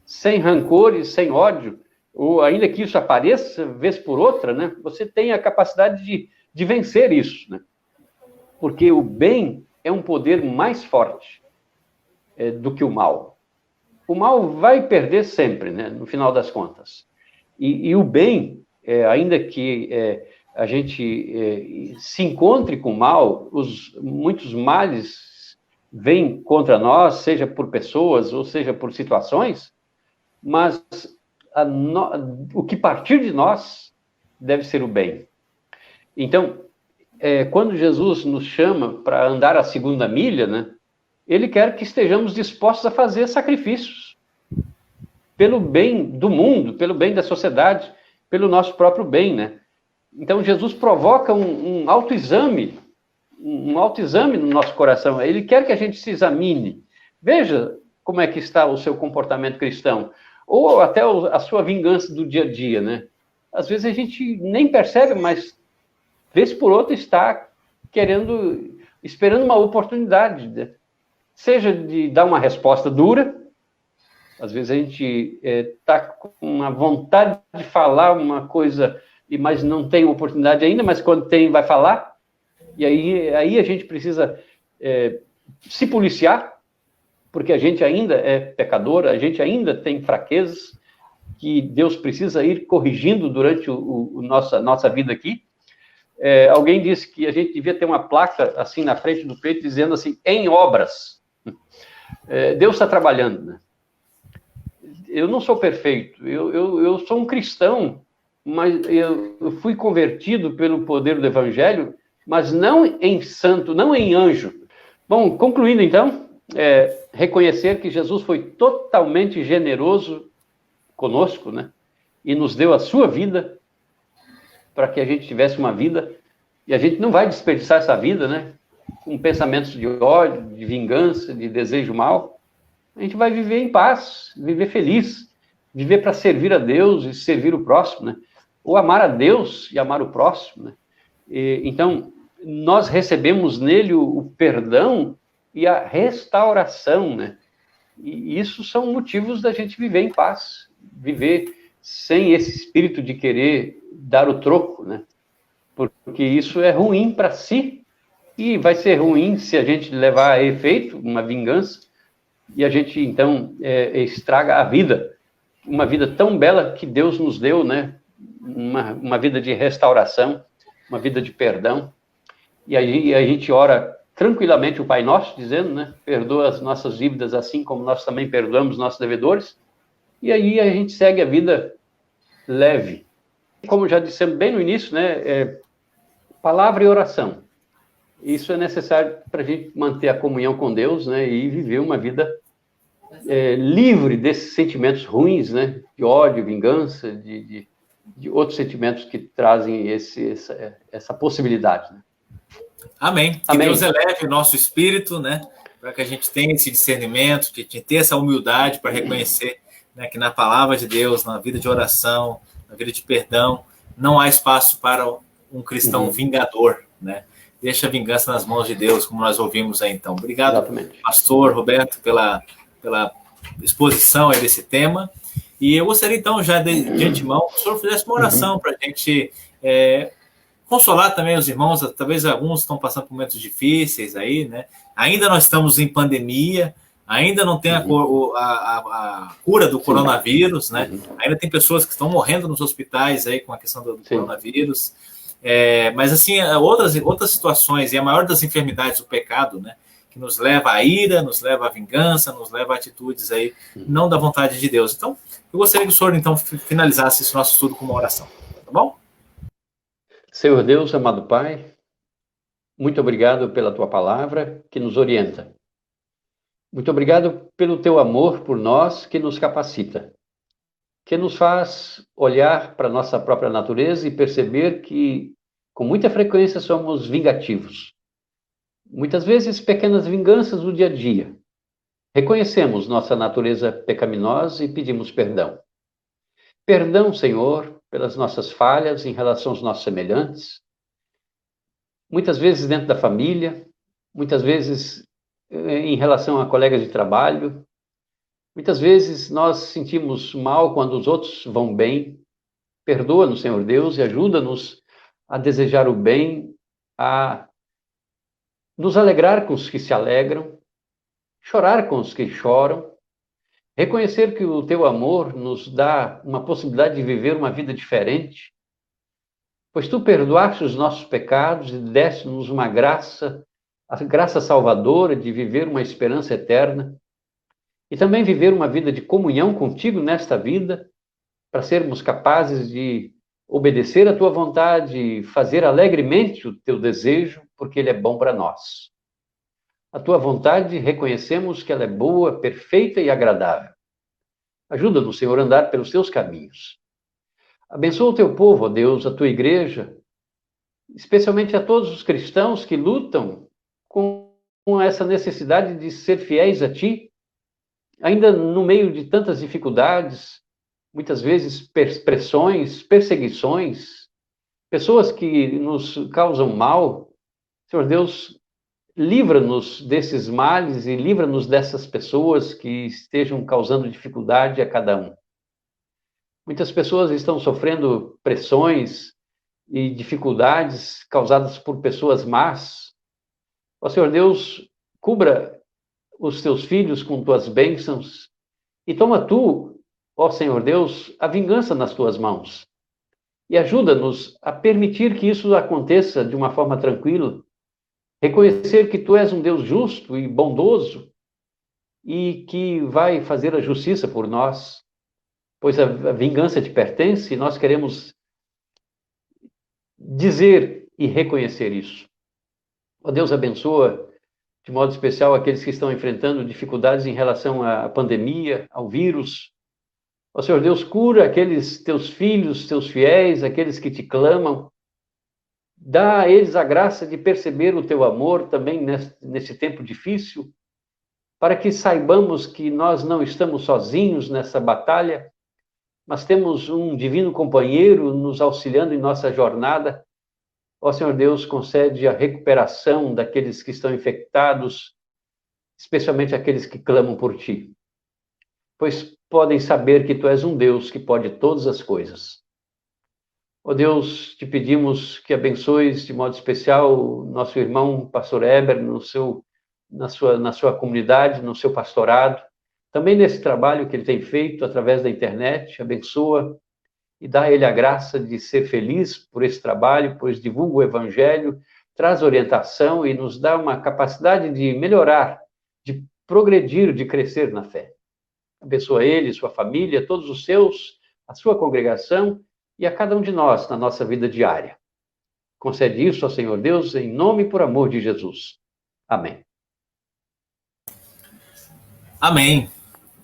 sem rancores, sem ódio, ou ainda que isso apareça, vez por outra, né? Você tem a capacidade de vencer isso, né? Porque o bem é um poder mais forte do que o mal. O mal vai perder sempre, né? No final das contas. E o bem, ainda que a gente se encontre com o mal, muitos males vêm contra nós, seja por pessoas ou seja por situações, mas o que partir de nós deve ser o bem. Então, quando Jesus nos chama para andar a segunda milha, né, ele quer que estejamos dispostos a fazer sacrifícios pelo bem do mundo, pelo bem da sociedade, pelo nosso próprio bem, né? Então, Jesus provoca um autoexame no nosso coração. Ele quer que a gente se examine. Veja como é que está o seu comportamento cristão, ou até a sua vingança do dia a dia, né? Às vezes a gente nem percebe, mas, vez por outra, está esperando uma oportunidade, né? Seja de dar uma resposta dura. Às vezes a gente está com uma vontade de falar uma coisa, mas não tem oportunidade ainda, mas quando tem, vai falar. E aí a gente precisa se policiar, porque a gente ainda é pecador, a gente ainda tem fraquezas que Deus precisa ir corrigindo durante nossa vida aqui. Alguém disse que a gente devia ter uma placa assim na frente do peito dizendo assim, em obras. Deus está trabalhando, né? Eu não sou perfeito, eu sou um cristão, mas eu fui convertido pelo poder do Evangelho, mas não em santo, não em anjo. Bom, concluindo então, reconhecer que Jesus foi totalmente generoso conosco, né? E nos deu a sua vida para que a gente tivesse uma vida, e a gente não vai desperdiçar essa vida, né? Com pensamentos de ódio, de vingança, de desejo mal. A gente vai viver em paz, viver feliz, viver para servir a Deus e servir o próximo, né? Ou amar a Deus e amar o próximo, né? Então, nós recebemos nele o perdão e a restauração, né? E isso são motivos da gente viver em paz, viver sem esse espírito de querer dar o troco, né? Porque isso é ruim para si e vai ser ruim se a gente levar a efeito uma vingança e a gente, então, estraga a vida. Uma vida tão bela que Deus nos deu, né? Uma vida de restauração, uma vida de perdão. E aí a gente ora tranquilamente o Pai Nosso, dizendo, né? Perdoa as nossas dívidas assim como nós também perdoamos nossos devedores. E aí a gente segue a vida leve. Como já dissemos bem no início, né? Palavra e oração. Isso é necessário para a gente manter a comunhão com Deus, né? E viver uma vida livre desses sentimentos ruins, né? De ódio, vingança, de outros sentimentos que trazem essa possibilidade, né? Amém. Que Amém. Deus eleve o nosso espírito, né? Para que a gente tenha esse discernimento, que a gente tenha essa humildade para reconhecer, né, que na palavra de Deus, na vida de oração, na vida de perdão, não há espaço para um cristão vingador, né? Deixa a vingança nas mãos de Deus, como nós ouvimos aí, então. Obrigado, Exatamente. pastor Roberto, pela exposição aí desse tema. E eu gostaria, então, já de antemão, que o senhor fizesse uma oração para a gente consolar também os irmãos. Talvez alguns estão passando por momentos difíceis aí, né? Ainda nós estamos em pandemia, ainda não tem a cura do coronavírus, né? Ainda tem pessoas que estão morrendo nos hospitais aí com a questão do coronavírus. Mas, assim, outras situações, e a maior das enfermidades, o pecado, né? Que nos leva à ira, nos leva à vingança, nos leva a atitudes aí, não da vontade de Deus. Então, eu gostaria que o senhor, então, finalizasse esse nosso estudo com uma oração. Tá bom? Senhor Deus, amado Pai, muito obrigado pela tua palavra que nos orienta. Muito obrigado pelo teu amor por nós que nos capacita, que nos faz olhar para a nossa própria natureza e perceber que, com muita frequência, somos vingativos. Muitas vezes, pequenas vinganças do dia a dia. Reconhecemos nossa natureza pecaminosa e pedimos perdão. Perdão, Senhor, pelas nossas falhas em relação aos nossos semelhantes, muitas vezes dentro da família, muitas vezes em relação a colegas de trabalho. Muitas vezes nós sentimos mal quando os outros vão bem. Perdoa-nos, Senhor Deus, e ajuda-nos a desejar o bem, a nos alegrar com os que se alegram, chorar com os que choram, reconhecer que o teu amor nos dá uma possibilidade de viver uma vida diferente, pois tu perdoaste os nossos pecados e deste-nos uma graça, a graça salvadora de viver uma esperança eterna e também viver uma vida de comunhão contigo nesta vida, para sermos capazes de obedecer a tua vontade, fazer alegremente o teu desejo, porque ele é bom para nós. A tua vontade, reconhecemos que ela é boa, perfeita e agradável. Ajuda-nos, Senhor, a andar pelos teus caminhos. Abençoa o teu povo, ó Deus, a tua igreja, especialmente a todos os cristãos que lutam com essa necessidade de ser fiéis a ti, ainda no meio de tantas dificuldades, muitas vezes pressões, perseguições, pessoas que nos causam mal. Senhor Deus, livra-nos desses males e livra-nos dessas pessoas que estejam causando dificuldade a cada um. Muitas pessoas estão sofrendo pressões e dificuldades causadas por pessoas más. Ó Senhor Deus, cubra os teus filhos com tuas bênçãos e toma tu, ó Senhor Deus, a vingança nas tuas mãos. E ajuda-nos a permitir que isso aconteça de uma forma tranquila. Reconhecer que tu és um Deus justo e bondoso e que vai fazer a justiça por nós, pois a vingança te pertence e nós queremos dizer e reconhecer isso. Ó Deus, abençoa de modo especial aqueles que estão enfrentando dificuldades em relação à pandemia, ao vírus. Ó Senhor Deus, cura aqueles teus filhos, teus fiéis, aqueles que te clamam. Dá a eles a graça de perceber o teu amor também nesse tempo difícil, para que saibamos que nós não estamos sozinhos nessa batalha, mas temos um divino companheiro nos auxiliando em nossa jornada. Ó Senhor Deus, concede a recuperação daqueles que estão infectados, especialmente aqueles que clamam por ti, pois podem saber que tu és um Deus que pode todas as coisas. Ó Deus, te pedimos que abençoes de modo especial o nosso irmão pastor Heber na sua comunidade, no seu pastorado, também nesse trabalho que ele tem feito através da internet. Abençoa e dá a ele a graça de ser feliz por esse trabalho, pois divulga o evangelho traz orientação e nos dá uma capacidade de melhorar, de progredir, de crescer na fé. Abençoa ele, sua família, todos os seus, a sua congregação e a cada um de nós na nossa vida diária. Concede isso ao Senhor Deus, em nome e por amor de Jesus. Amém. Amém.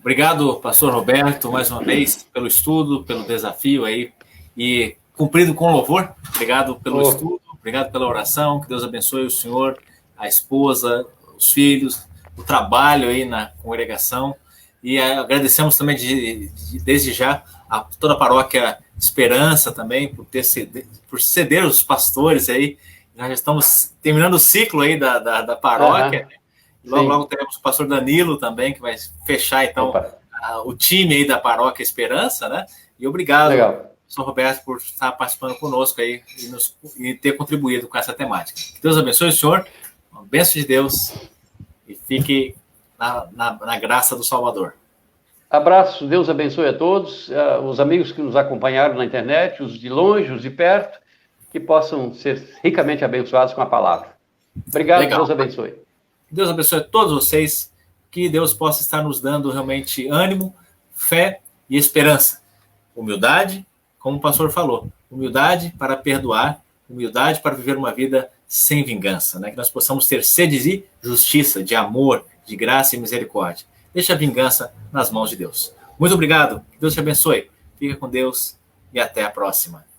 Obrigado, pastor Roberto, mais uma vez, pelo estudo, pelo desafio aí, e cumprido com louvor. Obrigado pelo estudo, obrigado pela oração, que Deus abençoe o senhor, a esposa, os filhos, o trabalho aí na congregação, e agradecemos também desde já a toda a paróquia Esperança também, por ceder os pastores aí. Nós já estamos terminando o ciclo aí da paróquia. Logo teremos o pastor Danilo também, que vai fechar, então, o time aí da paróquia Esperança, né? E obrigado, pastor Roberto, por estar participando conosco aí e ter contribuído com essa temática. Que Deus abençoe o senhor, uma bênção de Deus, e fique na graça do Salvador. Abraço, Deus abençoe a todos, os amigos que nos acompanharam na internet, os de longe, os de perto, que possam ser ricamente abençoados com a palavra. Obrigado, legal. Deus abençoe. Deus abençoe a todos vocês, que Deus possa estar nos dando realmente ânimo, fé e esperança. Humildade, como o pastor falou, humildade para perdoar, humildade para viver uma vida sem vingança, né? Que nós possamos ter sede de justiça, de amor, de graça e misericórdia. Deixa a vingança nas mãos de Deus. Muito obrigado, Deus te abençoe. Fica com Deus e até a próxima.